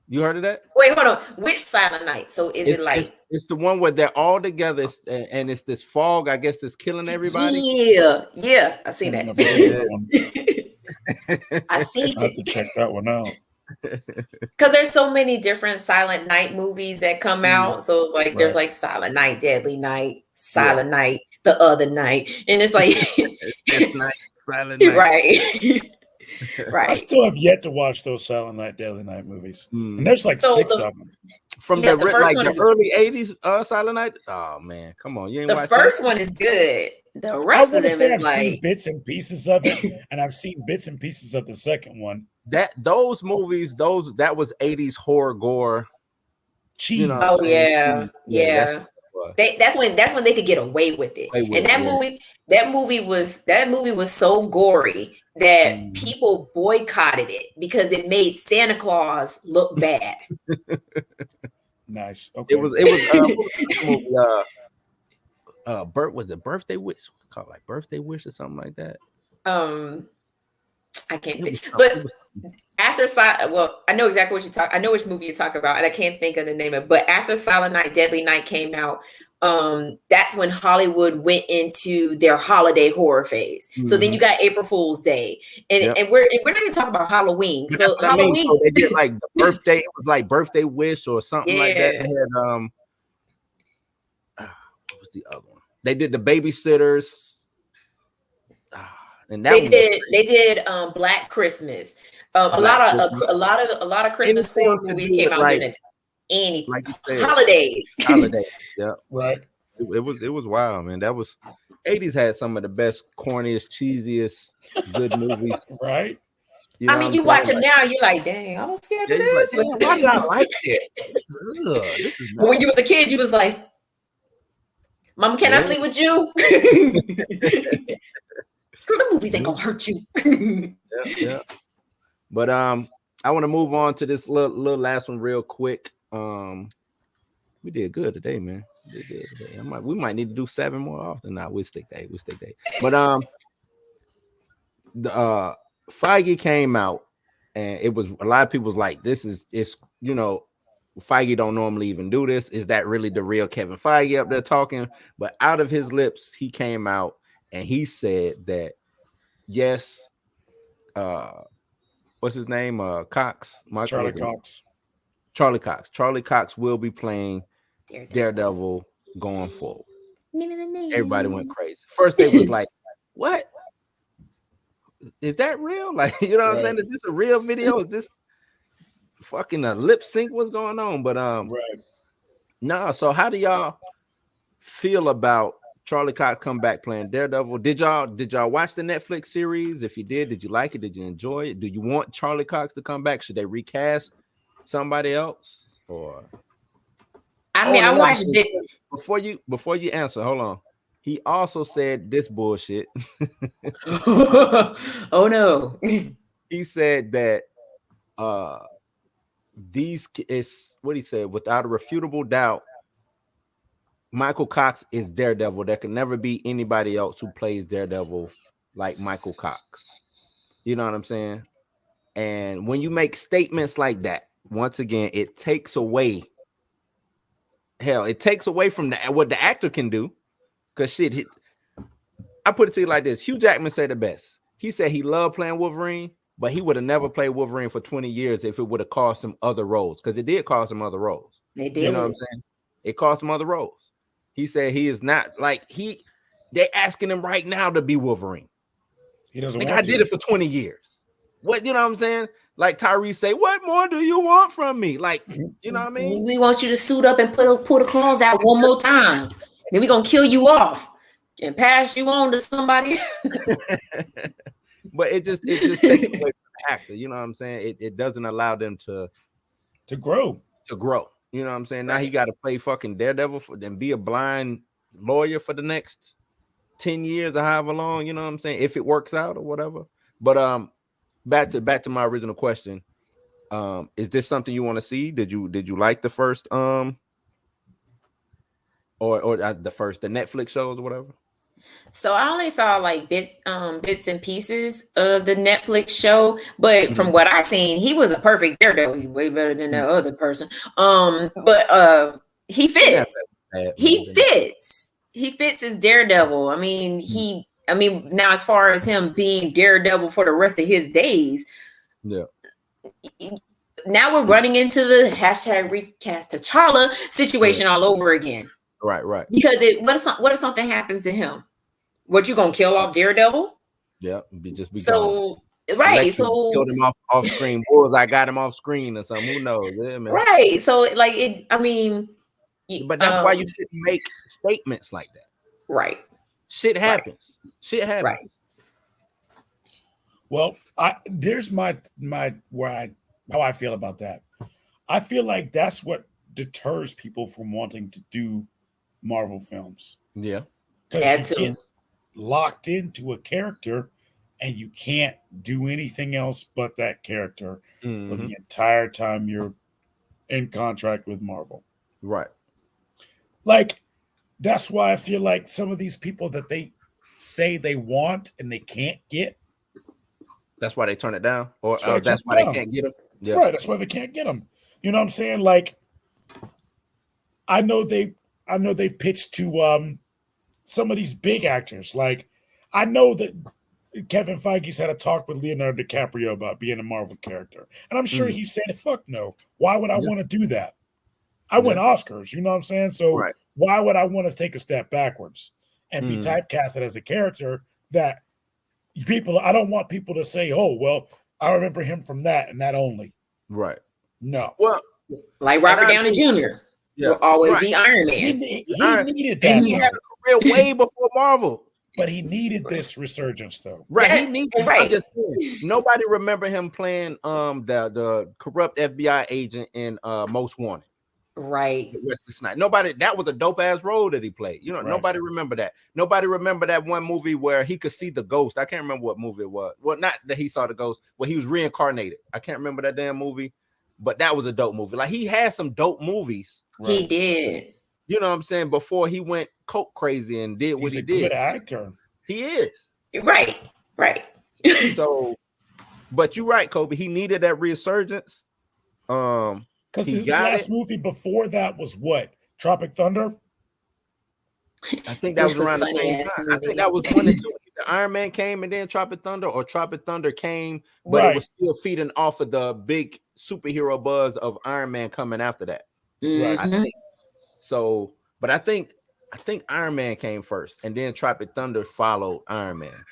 You heard of that? Wait, hold on. Which Silent Night? So is it like it's the one where they're all together and it's this fog, I guess, that's killing everybody. Yeah, I seen that. I seen I have to check that one out. Because there's so many different Silent Night movies that come out. So like there's like Silent Night, Deadly Night, Silent Night, The Other Night, and it's like This night, Silent Night. right. I still have yet to watch those Silent Night, Deadly Night movies. And there's like 6 of them. From Yeah, the the first like one the is- early 80s Silent Night. Oh man, come on. You ain't The watched first that? one is good. The I rest of want to them say is I've seen like bits and pieces of it, and I've seen bits and pieces of the second one. Those movies, that was 80s horror gore. Cheese. You know, oh yeah. That's when they could get away with it. Away with And it, that movie was so gory that people boycotted it because it made Santa Claus look bad. Nice. Okay. It was movie, was it Birthday Wish? What's it called, like Birthday Wish or something like that? I can't think. But after I know exactly what you talk. I know which movie you talk about, and I can't think of the name of it. But after Silent Night, Deadly Night came out, that's when Hollywood went into their holiday horror phase. So then you got April Fool's Day, and we're not even talking about Halloween. But So that's what I mean. Halloween, So they did like the birthday. It was like Birthday Wish or something like that. They had what was the other one? They did the Babysitters. And that they did Black Christmas. A lot of Christmas horror movies came out during it. Anything, like you said, holidays. Yeah, right. It was wild, man. That was 80s had some of the best, corniest, cheesiest, good movies. Right. You know I mean, you watch it now, you're like, dang, I'm scared of this. Like, why did I like it? But when you was a kid, you was like, Mama, can I sleep with you? Girl, the movies ain't gonna hurt you. Yeah. But I want to move on to this little last one real quick. We did good today, man. We did good today. We might need to do 7 more often. Nah, we'll stick to 8. But the Feige came out, and it was a lot of people was like, it's Feige don't normally even do this. Is that really the real Kevin Feige up there talking? But out of his lips, he came out and he said that yes, what's his name? Cox, Charlie Cox. Charlie Cox. Charlie Cox will be playing Daredevil going forward. Everybody went crazy. First they was like, what? Is that real? Like, you know what I'm saying? Is this a real video? Is this fucking a lip sync? What's going on? But no, so how do y'all feel about Charlie Cox come back playing Daredevil? Did y'all watch the Netflix series? If you did you like it? Did you enjoy it? Do you want Charlie Cox to come back? Should they recast somebody else? Or I mean, I watched it. Before you answer, hold on. He also said this bullshit. Oh no. He said that these is what he said, without a refutable doubt, Michael Cox is Daredevil. There can never be anybody else who plays Daredevil like Michael Cox. You know what I'm saying? And when you make statements like that, once again, it takes away. Hell, it takes away from what the actor can do. Because shit, I put it to you like this: Hugh Jackman said the best. He said he loved playing Wolverine, but he would have never played Wolverine for 20 years if it would have cost him other roles. Because it did cost him other roles. They did. You know what I'm saying? It cost him other roles. He said he is not like they asking him right now to be Wolverine. He doesn't like want I to. did it for 20 years. What you know what I'm saying? Like Tyrese say, what more do you want from me? Like, you know what I mean? We want you to suit up and pull the clothes out one more time. Then we're gonna kill you off and pass you on to somebody. But it just takes away from the actor. You know what I'm saying? It doesn't allow them to grow. You know what I'm saying? Now he got to play fucking Daredevil and be a blind lawyer for the next 10 years or however long, you know what I'm saying? If it works out or whatever. But back to my original question. Is this something you want to see? Did you like the first or the Netflix shows or whatever? So I only saw like bits and pieces of the Netflix show, but from what I seen, he was a perfect Daredevil. He's way better than the other person. But he fits. He fits as Daredevil. I mean, now as far as him being Daredevil for the rest of his days, yeah. Now we're running into the hashtag recast T'Challa situation all over again. Right. Because what if something happens to him? What, you gonna kill off Daredevil? Yeah, just be so gone. Right. So killed him off screen. Bulls, I got him off screen or something. Who knows? Yeah, man. Right. So like it. I mean, but that's why you shouldn't make statements like that. Right. Shit happens. Right. Shit happens. Right. Well, there's my how I feel about that. I feel like that's what deters people from wanting to do Marvel films. Yeah. Because you get locked into a character and you can't do anything else but that character for the entire time you're in contract with Marvel. Right. Like, that's why I feel like some of these people that they say they want and they can't get. That's why they turn it down, or that's why they can't get them. Yeah. Right. That's why they can't get them. You know what I'm saying? Like, I know they've pitched to some of these big actors. Like, I know that Kevin Feige's had a talk with Leonardo DiCaprio about being a Marvel character, and I'm sure he said, "Fuck no! Why would I want to do that? I win Oscars." You know what I'm saying? So why would I want to take a step backwards and be typecasted as a character that people? I don't want people to say, "Oh, well, I remember him from that and that only." Right. No. Well, like Robert Downey Jr. will always be Iron Man. He needed that. He had a career way before Marvel. But he needed this resurgence, though. Right. He needed. Right. Nobody remember him playing the corrupt FBI agent in Most Wanted. Right. Wesley Snipes. Nobody. That was a dope ass role that he played. You know, nobody remember that. Nobody remember that one movie where he could see the ghost. I can't remember what movie it was. Well, not that he saw the ghost, but he was reincarnated. I can't remember that damn movie, but that was a dope movie. Like, he had some dope movies. Right? He did. You know what I'm saying? Before he went coke crazy and did what he did. He's a good actor. He is. Right. So, but you're right, Kobe. He needed that resurgence. Because his last movie before that was what? Tropic Thunder? I think that was around the same time. I think that was when the Iron Man came and then Tropic Thunder, or Tropic Thunder came, but it was still feeding off of the big superhero buzz of Iron Man coming after that. Right. I think. So, but I think Iron Man came first, and then Tropic Thunder followed Iron Man,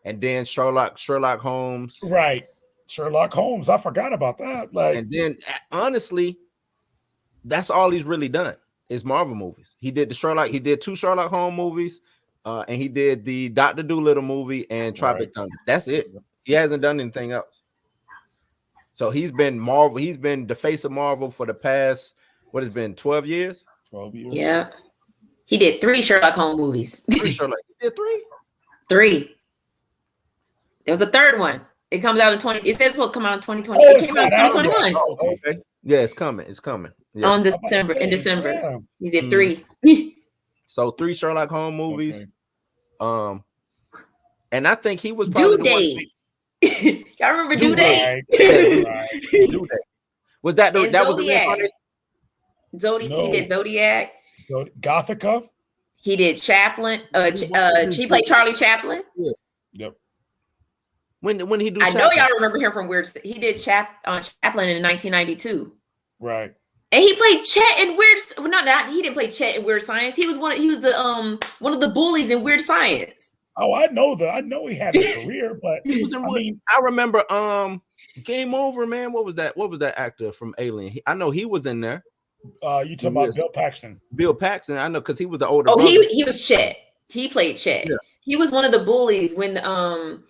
and then Sherlock Holmes. Right, Sherlock Holmes. I forgot about that. Like, and then honestly, that's all he's really done is Marvel movies. He did He did 2 Sherlock Holmes movies, and he did the Dr. Dolittle movie and Tropic Thunder. That's it. He hasn't done anything else. So he's been Marvel. He's been the face of Marvel for the past 12 years. 12 years. Yeah. He did 3 Sherlock Holmes movies. 3 Sherlock. He did 3? 3. There was a third one. It comes out in 20. It says it's supposed to come out in 2020. Oh, it came out in 2021. Oh, okay. Yeah, it's coming. It's coming. Yeah. In December. Yeah. He did 3. So 3 Sherlock Holmes movies. Okay. And I think he was probably Due the one. Date. Y'all remember Due Date? Right. Due Date. Was that And that was the Zodiac. reincarnation? He did Zodiac. So Gothica. He did Chaplin. He played Charlie Chaplin. Yep. When he do? I know Chaplin? y'all remember him from Weird. He did Chaplin in 1992. Right. And he played Chet in Weird. Well, not he didn't play Chet in Weird Science. He was one of the bullies in Weird Science. Oh, I know he had a career, but I remember Game Over, man. What was that actor from Alien? I know he was in there. You talking about Bill Paxton? Bill Paxton, I know, because he was the older. Oh, brother. he was Chet. He played Chet. Yeah. He was one of the bullies when the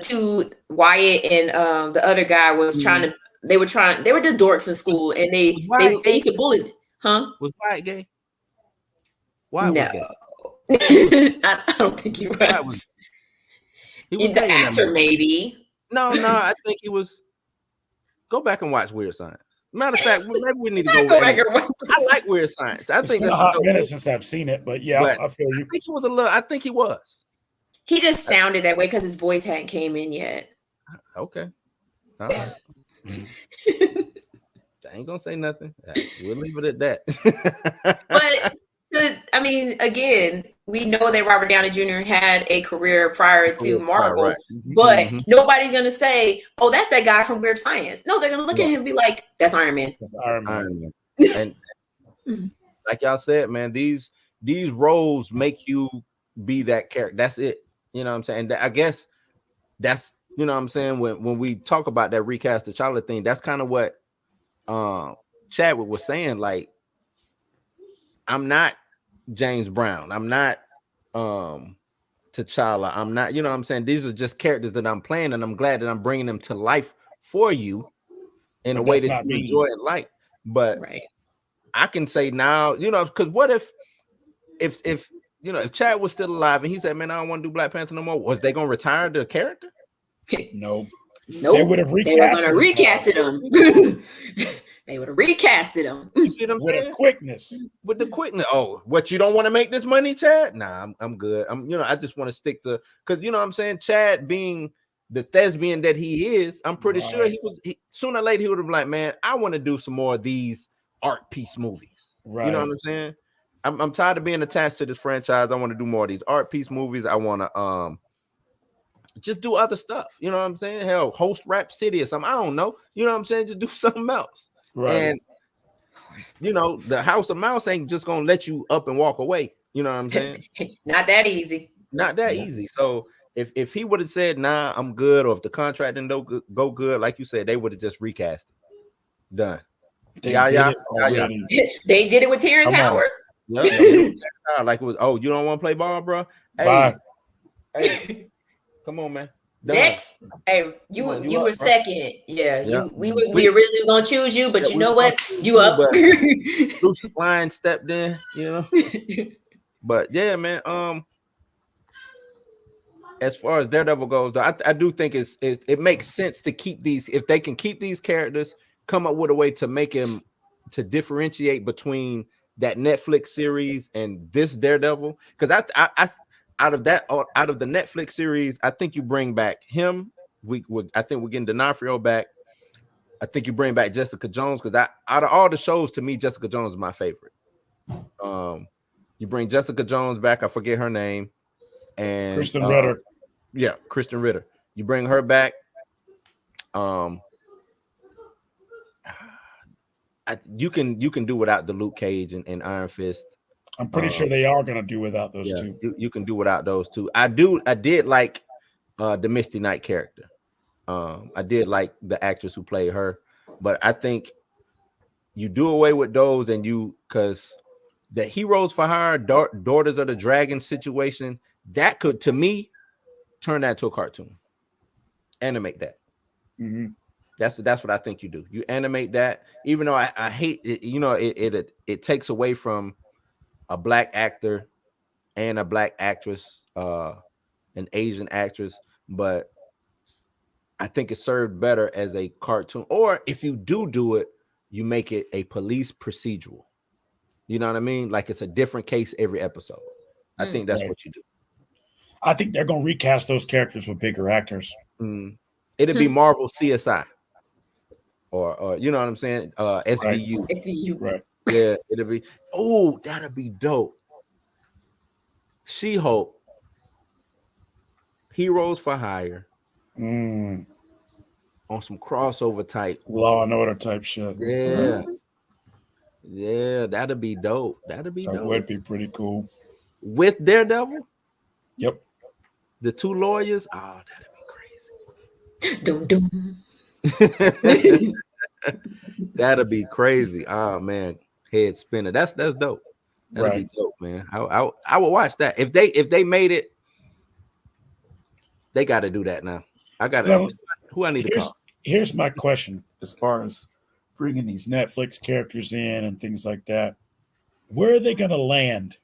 two, Wyatt and the other guy was trying to. They were the dorks in school, and they used to bully them. Huh? Was Wyatt gay? Wyatt No. was gay. I don't think he was. He was the actor, maybe. No, I think he was. Go back and watch Weird Science. Matter of fact, maybe we need to go back and watch. I like Weird Science. I think it's been a hot minute since I've seen it, but yeah, I feel you. I think he was a little. I think he was. He just sounded that way because his voice hadn't came in yet. Okay. All right. I ain't gonna say nothing. We'll leave it at that. But again, we know that Robert Downey Jr. had a career prior to Marvel, right. but nobody's gonna say, "Oh, that's that guy from Weird Science." No, they're gonna look at him and be like, "That's Iron Man." That's Iron Man. And like y'all said, man, these roles make you be that character. That's it. You know what I'm saying? I guess that's, you know what I'm saying, when we talk about that recast the Charlotte thing, that's kind of what Chadwick was saying. Like, I'm not James Brown. I'm not T'Challa. I'm not, you know what I'm saying? These are just characters that I'm playing, and I'm glad that I'm bringing them to life for you in a way that you enjoy and like. But I can say now, you know, because what if you know, if Chad was still alive and he said, "Man, I don't want to do Black Panther no more," was they gonna retire the character? No. Nope. They would have recast. They were gonna recasted him. They would have recasted him. You see what I'm saying? With quickness. With the quickness. Oh, what, you don't want to make this money, Chad? Nah, I'm good. I just want to stick to, because you know what I'm saying, Chad being the thespian that he is, I'm pretty sure sooner or later he would have been like, "Man, I want to do some more of these art piece movies." Right. You know what I'm saying? I'm tired of being attached to this franchise. I want to do more of these art piece movies. I want to just do other stuff. You know what I'm saying? Hell, host Rap City or something. I don't know. You know what I'm saying? Just do something else. Right. And you know, the House of Mouse ain't just gonna let you up and walk away. You know what I'm saying? Not that easy. Not that easy. So if he would have said, "Nah, I'm good," or if the contract didn't go good, like you said, they would have just recast it. Done. They did it with Terrence Howard. Yeah, like it was. Oh, you don't want to play ball, bro? Hey, come on, man. Done. Next, hey, you were second. Yeah. We originally gonna choose you, but you know what? You up? Bruce Line stepped in, you know. But yeah, man. As far as Daredevil goes, though, I do think it makes sense to keep these. If they can keep these characters, come up with a way to make him to differentiate between that Netflix series and this Daredevil, because I out of the Netflix series, I think you bring back him. I think we're getting D'Onofrio back. I think you bring back Jessica Jones, because out of all the shows, to me, Jessica Jones is my favorite. You bring Jessica Jones back. I forget her name, and Kristen Ritter. Yeah, Kristen Ritter. You bring her back. You can do without the Luke Cage and Iron Fist. I'm pretty sure they are gonna do without those two. You can do without those two. I did like the Misty Knight character. I did like the actress who played her, but I think you do away with those, and because the Heroes for Hire, Daughters of the Dragon situation, that could, to me, turn that to a cartoon. Animate that. Mm-hmm. That's what I think you do. You animate that, even though I hate it. You know, it takes away from a black actor and a black actress, an Asian actress, but I think it served better as a cartoon. Or if you do it, you make it a police procedural. You know what I mean? Like it's a different case every episode. I think that's Right. what you do. I think they're gonna recast those characters with bigger actors. It'd be Marvel CSI, or you know what I'm saying? SVU. SVU. Right. Yeah, it'll be. Oh, that'd be dope. She-Hulk, Heroes for Hire, Mm. on some crossover type. Law and Order type shit. Yeah. Yeah, that'd be dope. That'd be That dope. would be pretty cool. With Daredevil, Yep. the two lawyers. Oh, Dum dum. that'd be crazy. That'd be crazy. Oh man, head spinner. That's dope. That'd Right. be dope, man. I would watch that. If they made it, they got to do that now. I got Now, to. Who I need to call? Here's my question as far as bringing these Netflix characters in and things like that. Where are they going to land?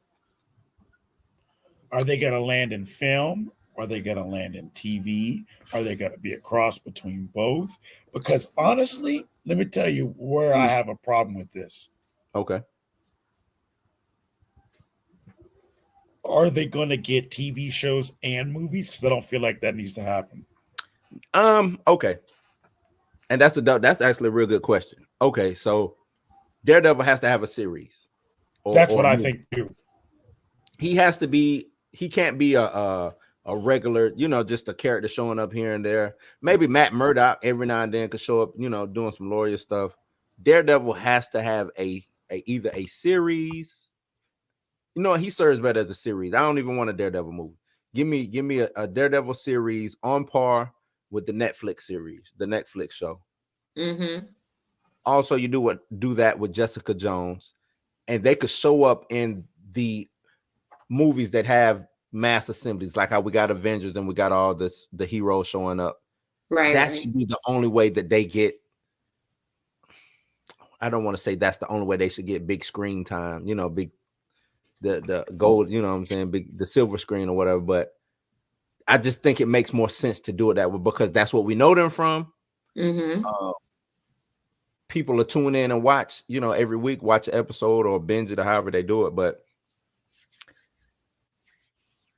Are they going to land in film? Are they going to land in TV? Are they going to be a cross between both? Because honestly, let me tell you where I have a problem with this. Okay. Are they going to get TV shows and movies? Because I don't feel like that needs to happen. Okay. And that's actually a real good question. Okay, so Daredevil has to have a series. That's or what I movie. think too. He has to be. He can't be a regular, just a character showing up here and there. Maybe Matt Murdock every now and then could show up, doing some lawyer stuff. Daredevil has to have either a series. He serves better as a series. I don't even want a Daredevil movie. Give me a Daredevil series on par with the Netflix series, the Netflix show. Mm-hmm. Also, you do that with Jessica Jones, and they could show up in the movies that have mass assemblies, like how we got Avengers and we got all the heroes showing up. Right. That should be the only way that they get. I don't want to say that's the only way they should get big screen time, big the gold, you know what I'm saying, big the silver screen or whatever. But I just think it makes more sense to do it that way because that's what we know them from. Mm-hmm. People are tuning in and watch, every week, watch an episode or binge it or however they do it. But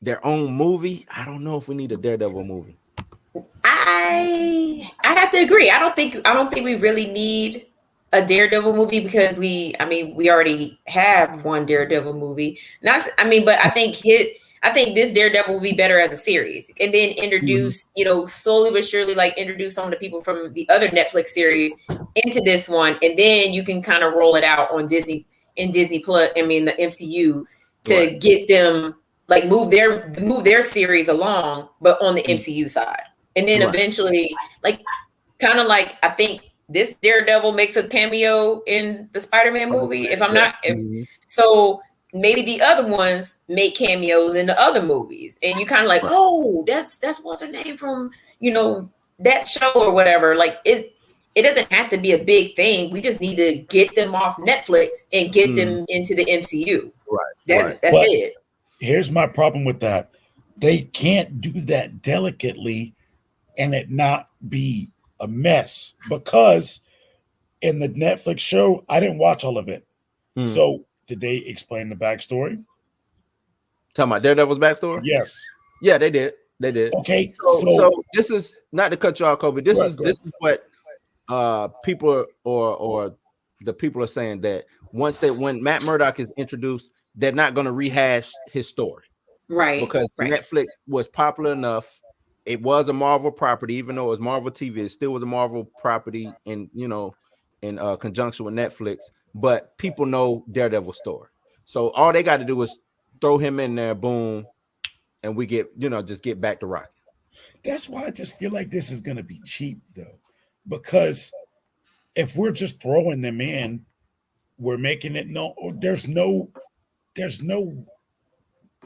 their own movie, I don't know if we need a Daredevil movie. I have to agree. I don't think we really need a Daredevil movie because we already have one Daredevil movie. But I think this Daredevil will be better as a series, and then introduce, slowly but surely, introduce some of the people from the other Netflix series into this one, and then you can kind of roll it out on Disney Plus. The MCU to get them move their series along, but on the MCU side, and then eventually, I think this Daredevil makes a cameo in the Spider-Man movie. So maybe the other ones make cameos in the other movies, and you kind of oh, that's what's her name from that show or whatever. It doesn't have to be a big thing. We just need to get them off Netflix and get them into the MCU. That's it. Here's my problem with that. They can't do that delicately and it not be a mess, because in the Netflix show, I didn't watch all of it. So did they explain the backstory? Talking about Daredevil's backstory? Yes. Yeah, they did. Okay. So this is not to cut you off, Kobe. This is what people or the people are saying, that when Matt Murdock is introduced, they're not going to rehash his story, right? Because Netflix was popular enough. It was a Marvel property, even though it was Marvel TV. It still was a Marvel property, in conjunction with Netflix. But people know Daredevil's story, so all they got to do is throw him in there, boom, and we get just get back to rocking. That's why I just feel like this is going to be cheap, though, because if we're just throwing them in, we're making it there's no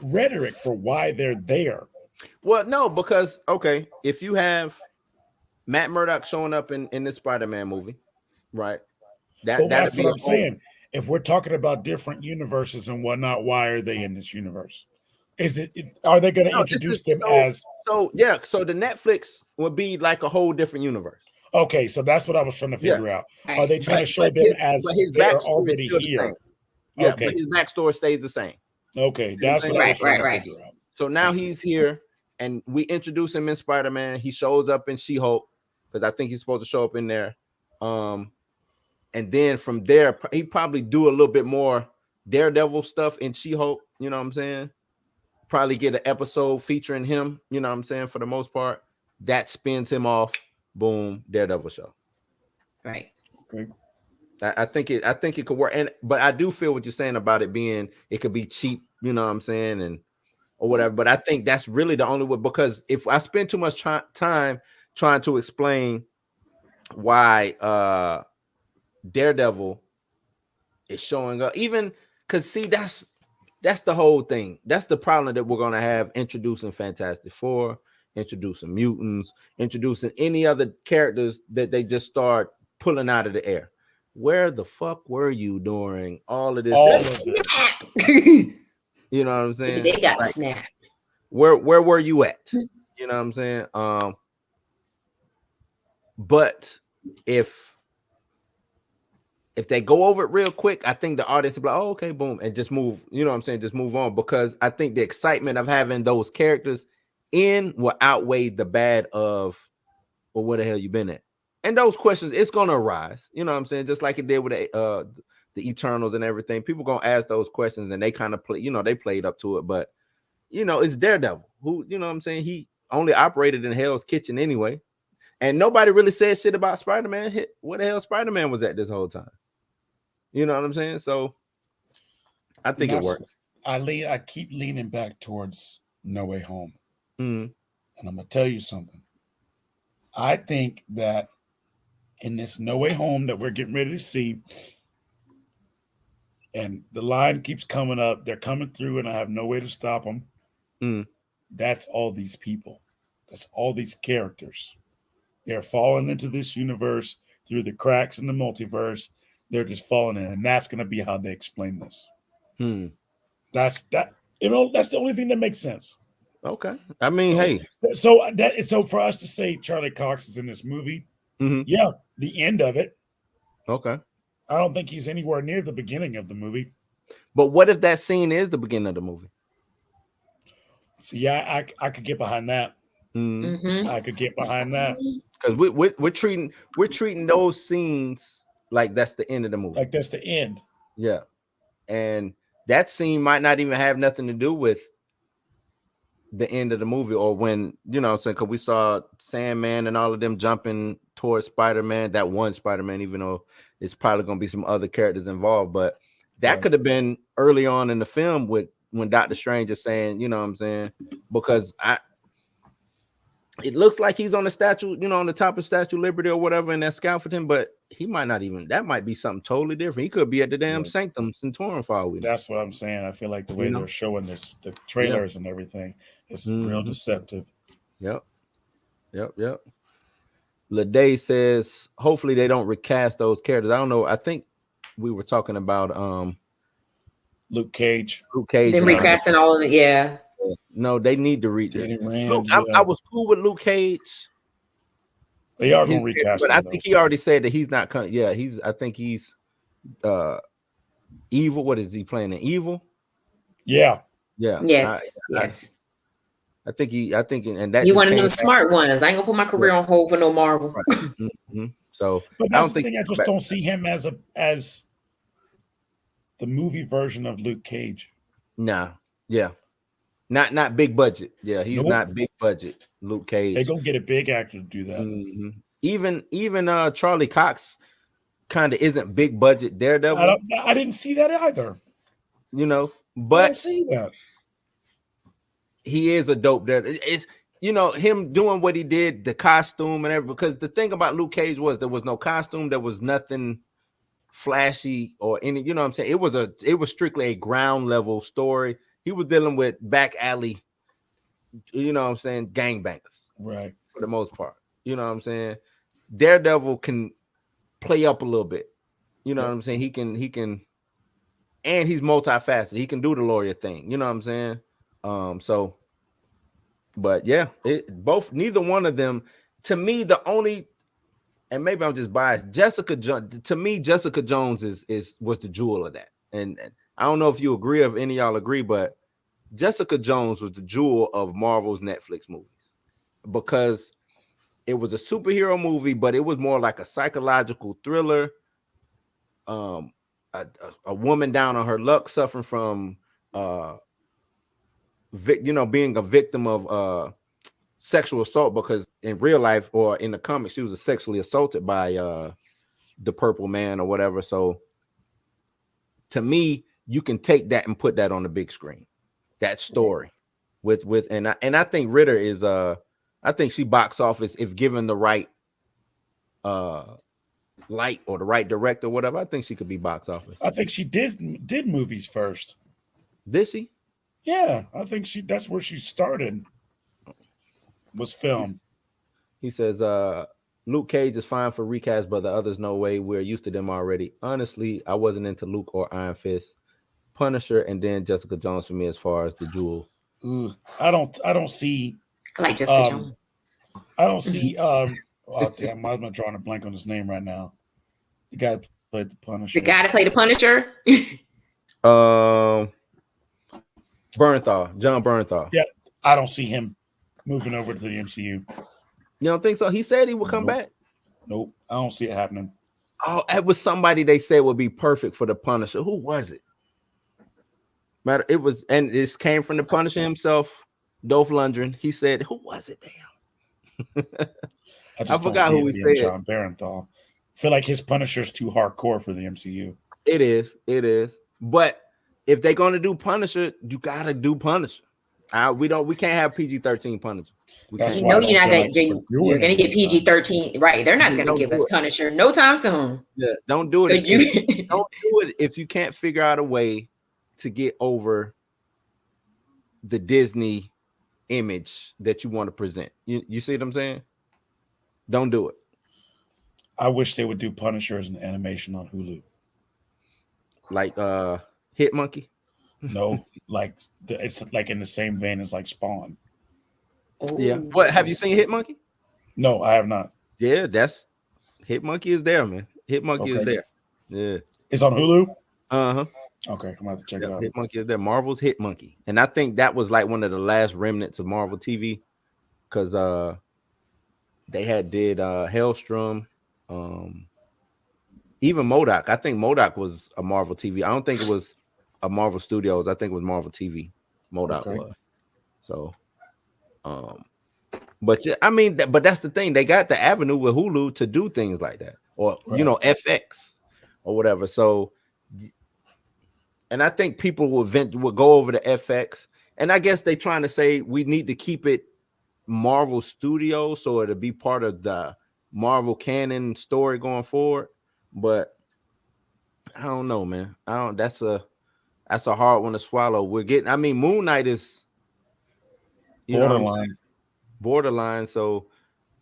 rhetoric for why they're there. Well, no, because if you have Matt Murdock showing up in this Spider-Man movie, right? That's what I'm saying. If we're talking about different universes and whatnot, why are they in this universe? Are they going to introduce them as? So the Netflix would be like a whole different universe. Okay, so that's what I was trying to figure out. Are they trying to show them as they're already here? Yeah, Okay. but his backstory stays the same. Okay, You know that's what what I'm I was saying? trying Right, to figure out. So now he's here, and we introduce him in Spider-Man. He shows up in She-Hulk because I think he's supposed to show up in there. And then from there, he probably do a little bit more Daredevil stuff in She-Hulk. You know what I'm saying? Probably get an episode featuring him. You know what I'm saying? For the most part, that spins him off. Boom, Daredevil show. Right. Okay. I think it could work. But I do feel what you're saying about it being it could be cheap. You know what I'm saying? And or whatever. But I think that's really the only way, because if I spend too much time trying to explain why Daredevil is showing up, even because see, that's the whole thing. That's the problem that we're gonna have introducing Fantastic Four, introducing mutants, introducing any other characters that they just start pulling out of the air. Where the fuck were you during all of this? All stuff? of it. Snap. You know what I'm saying? They got Like, snapped. where were you at? You know what I'm saying? But if they go over it real quick, I think the audience will be like, oh, okay, boom, and just move, you know what I'm saying? Just move on, because I think the excitement of having those characters in will outweigh the bad of, well, where the hell you been at? And those questions, it's gonna arise, you know what I'm saying? Just like it did with the Eternals and everything. People gonna ask those questions, and they kind of play, you know, they played up to it, but you know, it's Daredevil, who, you know what I'm saying, he only operated in Hell's Kitchen anyway. And nobody really said shit about Spider-Man. Where the hell Spider-Man was at this whole time? You know what I'm saying? So I think it works. I keep leaning back towards No Way Home. Mm-hmm. And I'm gonna tell you something. I think that in this No Way Home that we're getting ready to see, and the line keeps coming up, they're coming through, and I have no way to stop them. That's all these people. That's all these characters. They're falling into this universe through the cracks in the multiverse. They're just falling in, and that's going to be how they explain this. That's that. You know, that's the only thing that makes sense. Okay. I mean, so for us to say Charlie Cox is in this movie, yeah, the end of it. Okay. I don't think he's anywhere near the beginning of the movie. But what if that scene is the beginning of the movie? So yeah, I could get behind that. I could get behind that, because we're treating those scenes like that's the end of the movie. Like that's the end. Yeah, and that scene might not even have nothing to do with the end of the movie, or when, you know, so because we saw Sandman and all of them jumping towards Spider-Man, that one Spider-Man, even though it's probably going to be some other characters involved, but that could have been early on in the film with when Doctor Strange is saying, you know what I'm saying, because it looks like he's on the statue, you know, on the top of Statue of Liberty or whatever, and that scaffolding, but he might not even, that might be something totally different. He could be at the damn Sanctum Sanctorum for all we know. That's what I'm saying. I feel like the way they're showing this, the trailers and everything, it's real deceptive. Yep. Lede says, hopefully they don't recast those characters. I don't know. I think we were talking about Luke Cage. Then recasting all of it, yeah. No, they need to read it. Look, yeah. I was cool with Luke Cage. They are going to recast but him, I think he already said that he's not coming. Yeah, I think he's Evil. What is he playing in Evil? Yeah. Yes. I think and that you one of them smart ones. I ain't gonna put my career on hold for no Marvel. Right. So, but that's the thing. I just don't see him as the movie version of Luke Cage. Nah, yeah, not big budget. Yeah, he's not big budget. Luke Cage. They gonna get a big actor to do that. Even Charlie Cox kind of isn't big budget Daredevil. I didn't see that either. You know, but I didn't see that. He is a dope Daredevil. It's, you know, him doing what he did, the costume and everything. Because the thing about Luke Cage was there was no costume, there was nothing flashy or any. You know what I'm saying? It was strictly a ground level story. He was dealing with back alley, you know what I'm saying, gangbangers, right? For the most part, you know what I'm saying. Daredevil can play up a little bit, you know what I'm saying. He can, and he's multifaceted. He can do the lawyer thing, you know what I'm saying. So, but yeah, neither one of them, to me, the only, and maybe I'm just biased, Jessica Jones was the jewel of that, and I don't know if you agree, if any of y'all agree, but Jessica Jones was the jewel of Marvel's Netflix movies because it was a superhero movie, but it was more like a psychological thriller. A woman down on her luck, suffering from being a victim of sexual assault, because in real life or in the comics she was sexually assaulted by the Purple Man or whatever. So to me, you can take that and put that on the big screen, that story with and I think Ritter is I think she box office if given the right light or the right director, whatever. I think she could be box office. I think she did movies first. Did she? Yeah, I think that's where she started. Was film. He says Luke Cage is fine for recast, but the others no way. We're used to them already. Honestly, I wasn't into Luke or Iron Fist. Punisher and then Jessica Jones for me as far as the jewel. Ooh, I don't see. I like Jessica Jones. I don't see. Oh damn! I'm not drawing a blank on his name right now. The guy that played the Punisher. The guy that played the Punisher. Bernthal, John Bernthal. Yeah, I don't see him moving over to the MCU. You don't think so? He said he would come back. Nope, I don't see it happening. Oh, it was somebody they said would be perfect for the Punisher. Who was it? Matter, it was, and this came from the Punisher himself, Dolph Lundgren. He said, "Who was it? Damn." I forgot who he said. John Bernthal. I feel like his Punisher's too hardcore for the MCU. It is. But if they're gonna do Punisher, you gotta do Punisher. We can't have PG-13 Punisher. You know you're not gonna you're gonna get PG-13, right? They're not gonna give us Punisher no time soon. Yeah, don't do it. Don't do it if you can't figure out a way to get over the Disney image that you want to present. You see what I'm saying? Don't do it. I wish they would do Punisher as an animation on Hulu. Like Hit Monkey? No, like it's like in the same vein as like Spawn. Yeah. What, have you seen Hit Monkey? No, I have not. Yeah, that's Hit Monkey is there, man. Hit Monkey is there. Yeah. It's on Hulu? Uh-huh. Okay, I'm gonna have to check it out. Hit Monkey is there. Marvel's Hit Monkey. And I think that was like one of the last remnants of Marvel TV, because they did Hellstrom, even MODOK. I think MODOK was a Marvel TV. I don't think it was a Marvel Studios. I think it was Marvel TV. MODOK was. So but yeah, I mean, but that's the thing. They got the avenue with Hulu to do things like that, or FX or whatever. So, and I think people will go over to FX, and I guess they're trying to say we need to keep it Marvel Studios so it'll be part of the Marvel canon story going forward. But I don't know, man. That's a hard one to swallow. Moon Knight is borderline. So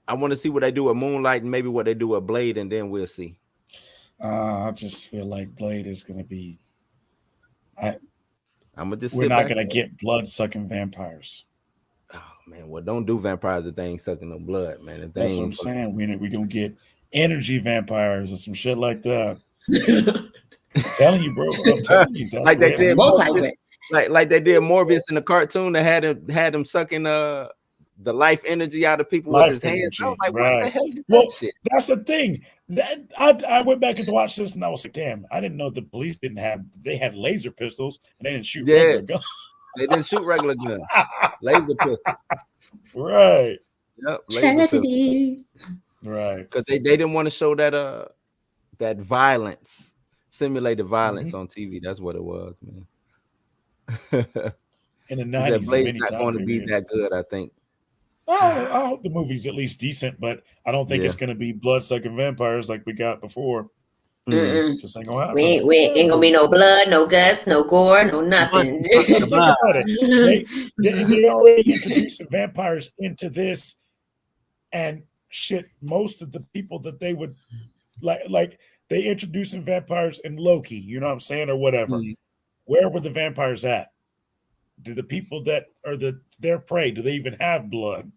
I want to see what they do with Moonlight and maybe what they do with Blade, and then we'll see. I just feel like Blade is going to be. We're not going to get blood-sucking vampires. Oh man, well, don't do vampires if they ain't sucking no blood, man. That's what I'm saying. We're going to get energy vampires or some shit like that. I'm telling you, bro. I'm telling you. Like they did Morbius, like they did Morbius in the cartoon that had him sucking the life energy out of people with his hands. I was like, what the hell is that shit? That's the thing. I went back and watched this and I was like, damn, I didn't know the police they had laser pistols and they didn't shoot regular guns. They didn't shoot regular guns. Laser pistol. Right. Yep. Tragedy. Right. Because they didn't want to show that violence, simulated violence on TV. That's what it was, man. In the 90s, Blade's not going to be that good, I think. I hope the movie's at least decent, but I don't think it's going to be blood-sucking vampires like we got before. Just ain't gonna happen. We ain't gonna be no blood, no guts, no gore, no nothing. Let's think about it. They already introduced vampires into this, and shit. Most of the people that they would like they introducing vampires in Loki. You know what I'm saying, or whatever. Where were the vampires at? Do the people that are their prey, do they even have blood?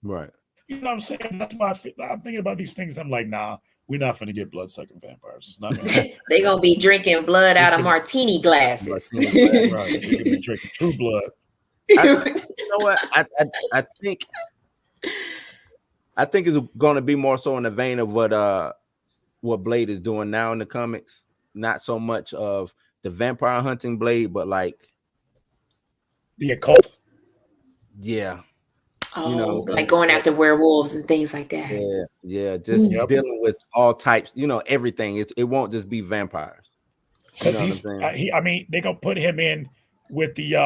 Right. You know what I'm saying? That's why I'm thinking about these things. I'm like, nah, we're not going to get blood-sucking vampires. It's not going to happen. They gonna be drinking blood out of martini glasses. Right. They're going to be drinking true blood. You know what? I think it's going to be more so in the vein of what Blade is doing now in the comics. Not so much of the vampire hunting Blade, but like the occult. Oh, like going after werewolves and things like that. Yeah, just dealing with all types. Everything. It won't just be vampires. Because they're gonna put him in with the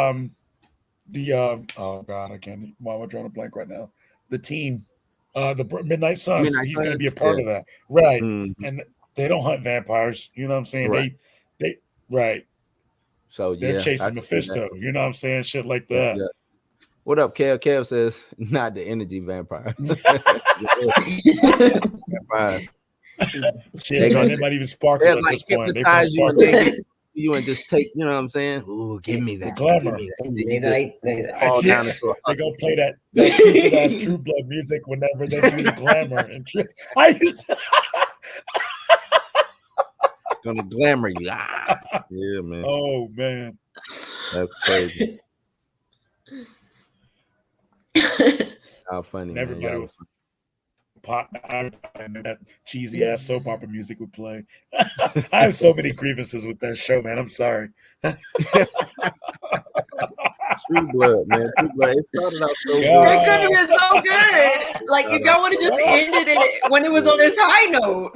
oh god, I can't. Why am I drawing a blank right now? The team, the Midnight Suns. He's gonna be a part of that, right? Mm-hmm. And they don't hunt vampires. You know what I'm saying? Right. They right. So they're chasing Mephisto. You know what I'm saying? Shit like that. Yeah. What up, Kev? Kev says not the energy vampire. Shit, they might even sparkle at this point. They can sparkle you and just take, you know what I'm saying? Ooh, give me that glamour. They gonna play that stupid ass True Blood music whenever they do the glamour and gonna glamour you. Yeah, man. Oh man, that's crazy. How funny! And everybody would pop and that cheesy ass soap opera music would play. I have so many grievances with that show, man. I'm sorry. True Blood, man. True Blood. It started out so good. It could have been so good. Like if y'all would have just ended it when it was on this high note.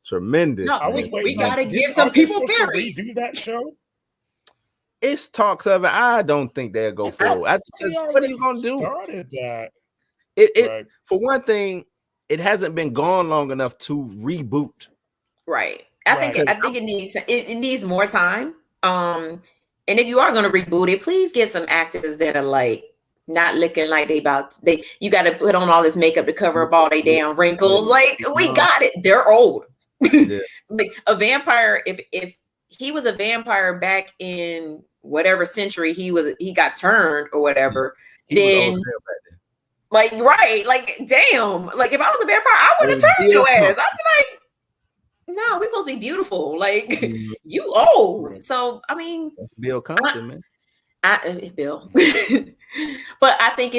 Tremendous. No, we gotta give some people theories. Do that show. It's talks of it. I don't think they'll go forward. What are you gonna do? Started that. It for one thing, it hasn't been gone long enough to reboot. Right. I think it needs more time. And if you are gonna reboot it, please get some actors that are like not looking like you got to put on all this makeup to cover up all they damn wrinkles. Like we got it. They're old. Yeah. Like a vampire. If he was a vampire back in whatever century he got turned or whatever, then like damn, like if I was a vampire, I would have turned your ass. I'd be like, no, we're supposed to be beautiful. Like you old. So I mean, that's Bill Compton, man. Bill. But I think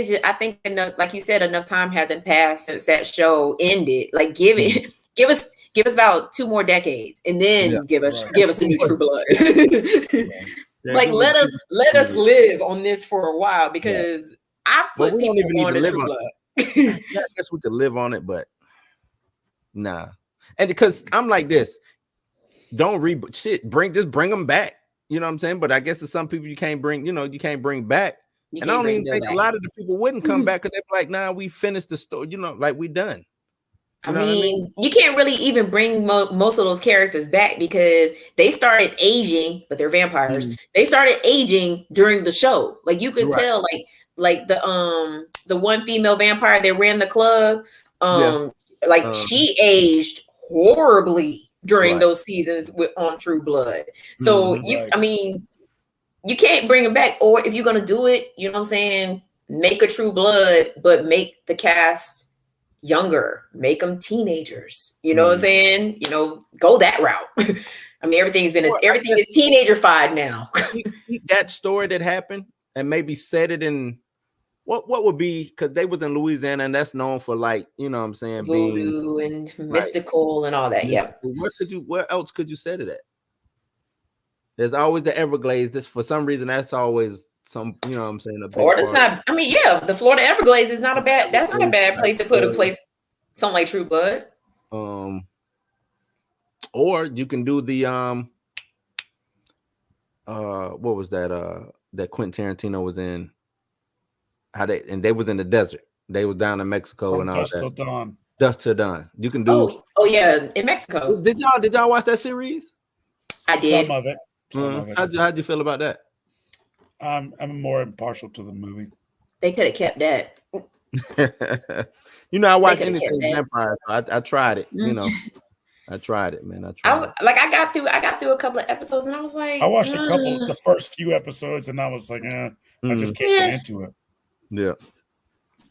enough, like you said, enough time hasn't passed since that show ended. Like give us about 2 more decades and then give us a new True Blood. Like let us live on this for a while because I put we don't even need to live True on it. I guess we could live on it, but nah. And because I'm like this, don't reboot shit. Bring them back. You know what I'm saying? But I guess there's some people you can't bring back. And I don't even think a lot of the people wouldn't come back because they're like, nah, we finished the story. Like we done. I mean, you can't really even bring most of those characters back because they started aging, but they're vampires. Mm-hmm. They started aging during the show. Like you could tell, like the one female vampire that ran the club, she aged horribly during those seasons on True Blood. So I mean, you can't bring them back. Or if you're gonna do it, you know what I'm saying, make a True Blood, but make the cast younger, make them teenagers. You know what I'm saying? Go that route. I mean, everything is teenager-fied now. That story that happened and maybe set it in what would be, because they was in Louisiana and that's known for like, you know what I'm saying, voodoo and mystical and all that. Yeah. Where else could you set it at? There's always the Everglades. This for some reason that's always some, you know what I'm saying. Florida's not. I mean, the Florida Everglades is not a bad. That's not a bad place to put a place, something like True Blood. Or you can do the what was that? That Quentin Tarantino was in. They was in the desert. They was down in Mexico and all Dusk Till Dawn. Dusk Till Dawn. You can do. Oh yeah, in Mexico. Did y'all watch that series? I did. Some of it. How'd you feel about that? I'm more impartial to the movie. They could have kept that. I watch anything vampire. So I tried it. I tried it, man. I got through a couple of episodes and I was like, I watched the first few episodes and I was like, I just can't get into it.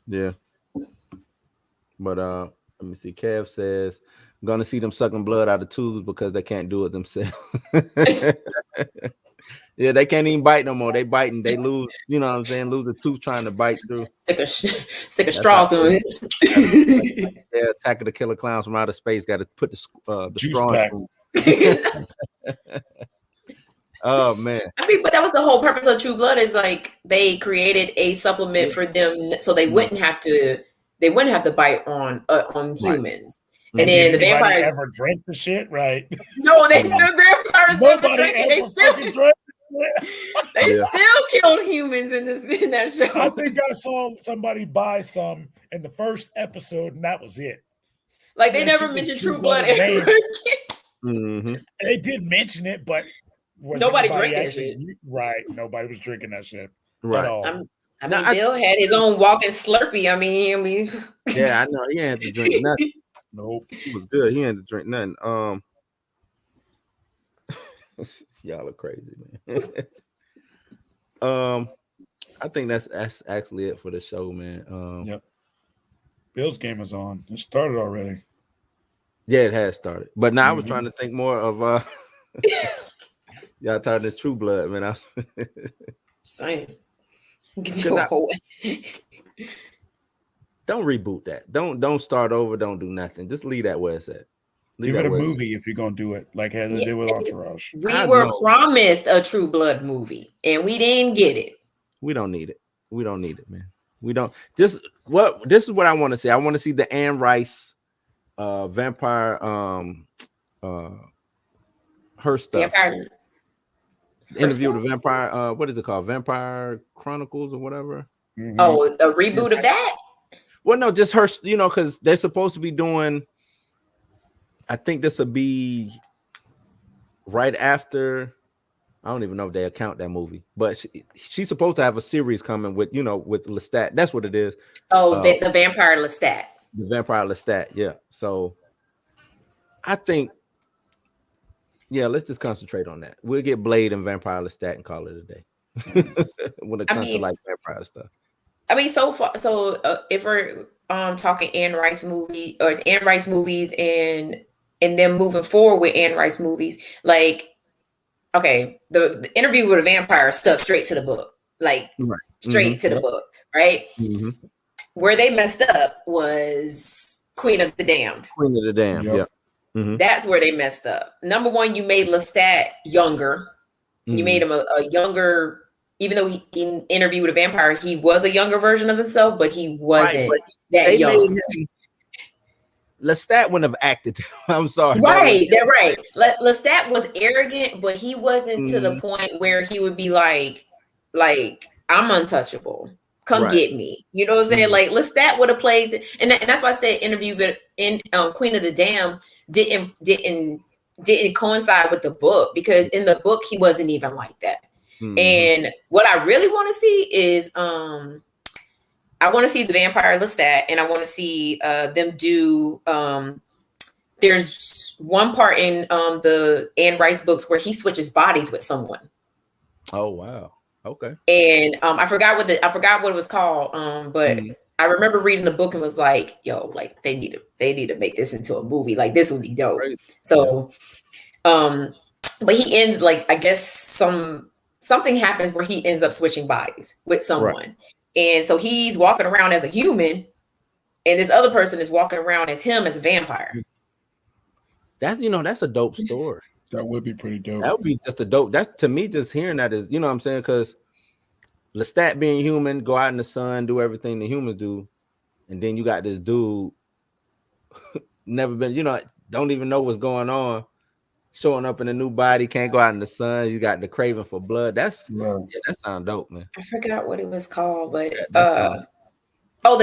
Yeah. But Let me see. Kev says, I'm gonna see them sucking blood out of tubes because they can't do it themselves. Yeah, they can't even bite no more. They biting, they lose, you know what I'm saying? Lose a tooth trying to bite through. Stick a straw through it. Yeah, Attack of the Killer Clowns from outer space. Got to put the Juice straw pack. in. Oh man. I mean, but that was the whole purpose of True Blood, is like they created a supplement for them so they wouldn't have to bite on humans. And then the vampires ever drank the shit, right? No, the vampires Nobody never ever fucking drank it. They still killed humans in that show. I think I saw somebody buy some in the first episode, and that was it. Like they never mentioned True Blood ever again. Mm-hmm. They did mention it, but nobody drank that shit. Right? Nobody was drinking that shit right. at all. I mean, Bill had his own walking Slurpee. I mean, yeah, I know he had to drink nothing. Nope, he was good. He had to drink nothing. Y'all are crazy, man. I think that's actually it for the show, man. Yep. Bill's game is on. It started already. Yeah, it has started. But now I was trying to think more of y'all talking the True Blood, man. Same. Get your away. Don't reboot that. Don't start over. Don't do nothing. Just leave that where it's at. Give it a movie if you're gonna do it, like how they did with Entourage. We were promised a True Blood movie, and we didn't get it. We don't need it. We don't need it, man. We don't. This is what I want to see. I want to see the Anne Rice vampire her stuff. Interview with the vampire. What is it called? Vampire Chronicles or whatever. Mm-hmm. Oh, a reboot of that? Well, no, just her, because they're supposed to be doing, I think this will be right after, I don't even know if they account that movie, but she's supposed to have a series coming with, with Lestat. That's what it is. Oh, the Vampire Lestat. The Vampire Lestat, yeah. So I think, let's just concentrate on that. We'll get Blade and Vampire Lestat and call it a day. When it comes to like vampire stuff. I mean, so far, if we're talking Anne Rice movie or Anne Rice movies and then moving forward with Anne Rice movies, like, okay, the Interview with a Vampire stuff straight to the book, like straight to the book, right? Mm-hmm. Where they messed up was Queen of the Damned. Queen of the Damned, yeah. Mm-hmm. That's where they messed up. Number one, you made Lestat younger. Mm-hmm. You made him a younger. Even though in Interview with a Vampire, he was a younger version of himself, but he wasn't that young. Lestat wouldn't have acted. I'm sorry. Right, they're right. Lestat was arrogant, but he wasn't to the point where he would be like I'm untouchable. Come get me. You know what I'm saying? Like Lestat would have played, and that's why I said Interview with Queen of the Damned didn't coincide with the book, because in the book he wasn't even like that. Mm-hmm. And what I really want to see is I want to see the Vampire Lestat, and I want to see them do there's one part in the Anne Rice books where he switches bodies with someone. Oh wow. Okay. And I forgot what it was called, but I remember reading the book and was like, yo, like they need to make this into a movie. Like this would be dope. Right. So but he ends, like, I guess something happens where he ends up switching bodies with someone. Right. And so he's walking around as a human, and this other person is walking around as him as a vampire. That's a dope story. That would be pretty dope. That would be just a dope. That's, to me, just hearing that is, you know what I'm saying? Because Lestat being human, go out in the sun, do everything the humans do. And then you got this dude, never been, don't even know what's going on, showing up in a new body, can't go out in the sun. You got the craving for blood. That sounds dope, man. I forgot what it was called, but The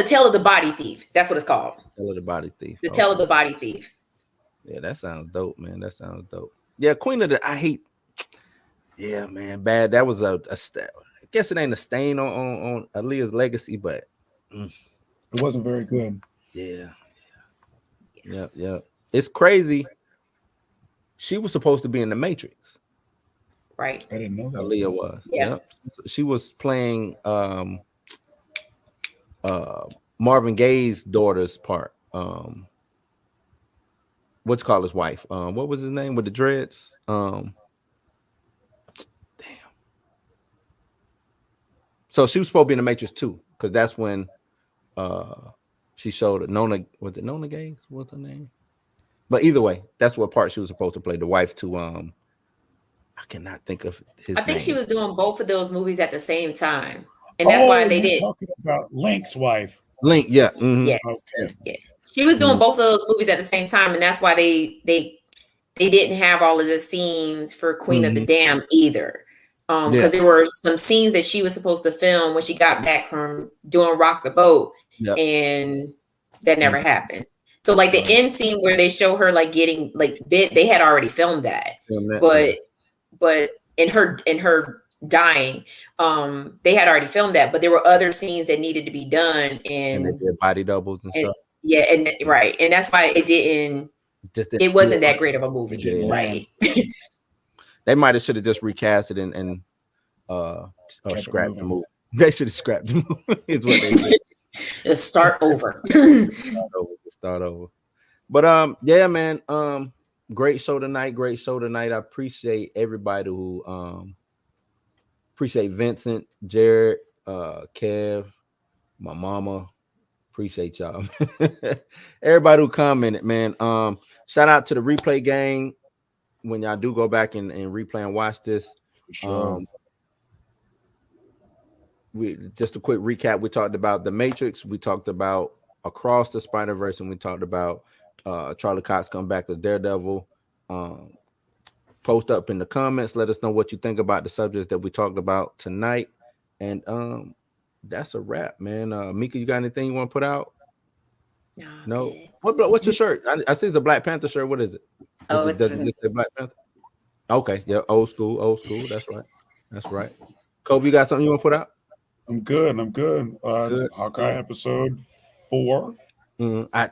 Tale of the Body Thief. That's what it's called. Tale of the Body Thief. The Tale of the Body Thief. Yeah, that sounds dope, man. That sounds dope. Yeah, Queen of the Yeah, man, bad. That was a I guess it ain't a stain on Aaliyah's legacy, but it wasn't very good. Yeah. It's crazy. She was supposed to be in The Matrix. Right. I didn't know that. Aaliyah was. Yeah. Yep. She was playing Marvin Gaye's daughter's part. what's called his wife. What was his name with the dreads? So she was supposed to be in the Matrix 2, because that's when she showed Nona. Was it Nona Gaines? What's her name? But either way, that's what part she was supposed to play, the wife to I cannot think of his I think name. she was doing both of those movies at the same time, and that's why they did. Talking about Link's wife. Link, yeah. Mm-hmm. Yes, Okay. yeah. She was doing both of those movies at the same time, and that's why they didn't have all of the scenes for Queen of the Dam either. Because there were some scenes that she was supposed to film when she got back from doing Rock the Boat, and that never happens. So like the end scene where they show her like getting like bit, they had already filmed that. But in her dying, they had already filmed that, but there were other scenes that needed to be done, and they did body doubles and stuff. Yeah, and right, and that's why it wasn't that great of a movie, right? They might have should have just recast it and scrapped the movie. They should have scrapped the movie. Is what they did. Just start over. Start over. But yeah, man. Great show tonight. Great show tonight. I appreciate everybody who appreciate Vincent, Jared, Kev, my mama. Appreciate y'all. Everybody who commented, man. Shout out to the replay gang. When y'all do go back and replay and watch this, for sure. We just a quick recap. We talked about The Matrix. We talked about Across the Spider-Verse, and we talked about Charlie Cox come back as Daredevil. Post up in the comments. Let us know what you think about the subjects that we talked about tonight. And that's a wrap, man. Mika, you got anything you want to put out? No. What's your shirt? I see it's a Black Panther shirt. What is it? Does it say Black Panther? Okay, yeah, old school. That's right. Kobe, you got something you want to put out? I'm good. Hawkeye episode 4. I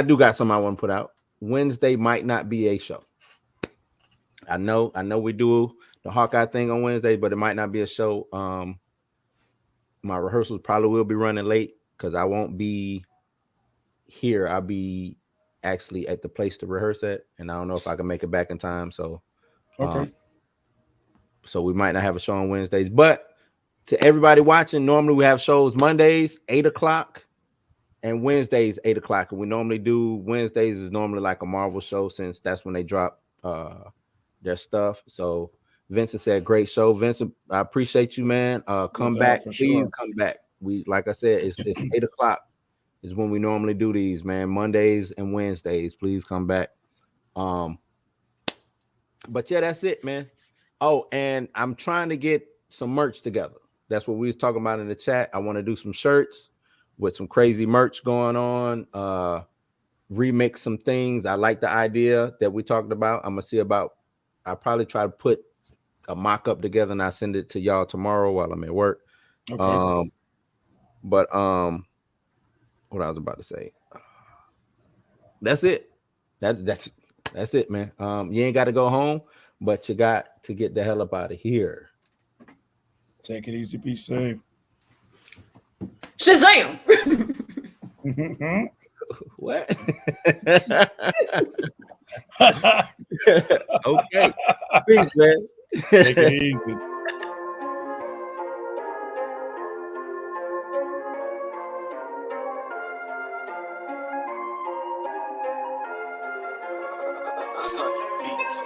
do got something I want to put out. Wednesday might not be a show. I know we do the Hawkeye thing on Wednesday, but it might not be a show. My rehearsals probably will be running late because I won't be here. I'll be actually at the place to rehearse at, and I don't know if I can make it back in time. So, so we might not have a show on Wednesdays. But to everybody watching, normally we have shows Mondays 8:00 and Wednesdays 8:00. And we normally do Wednesdays is normally like a Marvel show since that's when they drop their stuff. So Vincent said, "Great show, Vincent. I appreciate you, man. Come back, please. Sure. Come back. We like I said, it's 8:00." Is when we normally do these, man. Mondays and Wednesdays. Please come back. But yeah, that's it, man. Oh, and I'm trying to get some merch together. That's what we was talking about in the chat. I want to do some shirts with some crazy merch going on. Remix some things. I like the idea that we talked about. I'm gonna see about. I'll probably try to put a mock-up together and I'll send it to y'all tomorrow while I'm at work. Okay. What I was about to say. That's it. That's it, man. You ain't got to go home, but you got to get the hell up out of here. Take it easy, be safe. Shazam! What? Okay. Peace, man. Take it easy. Sunny Beats.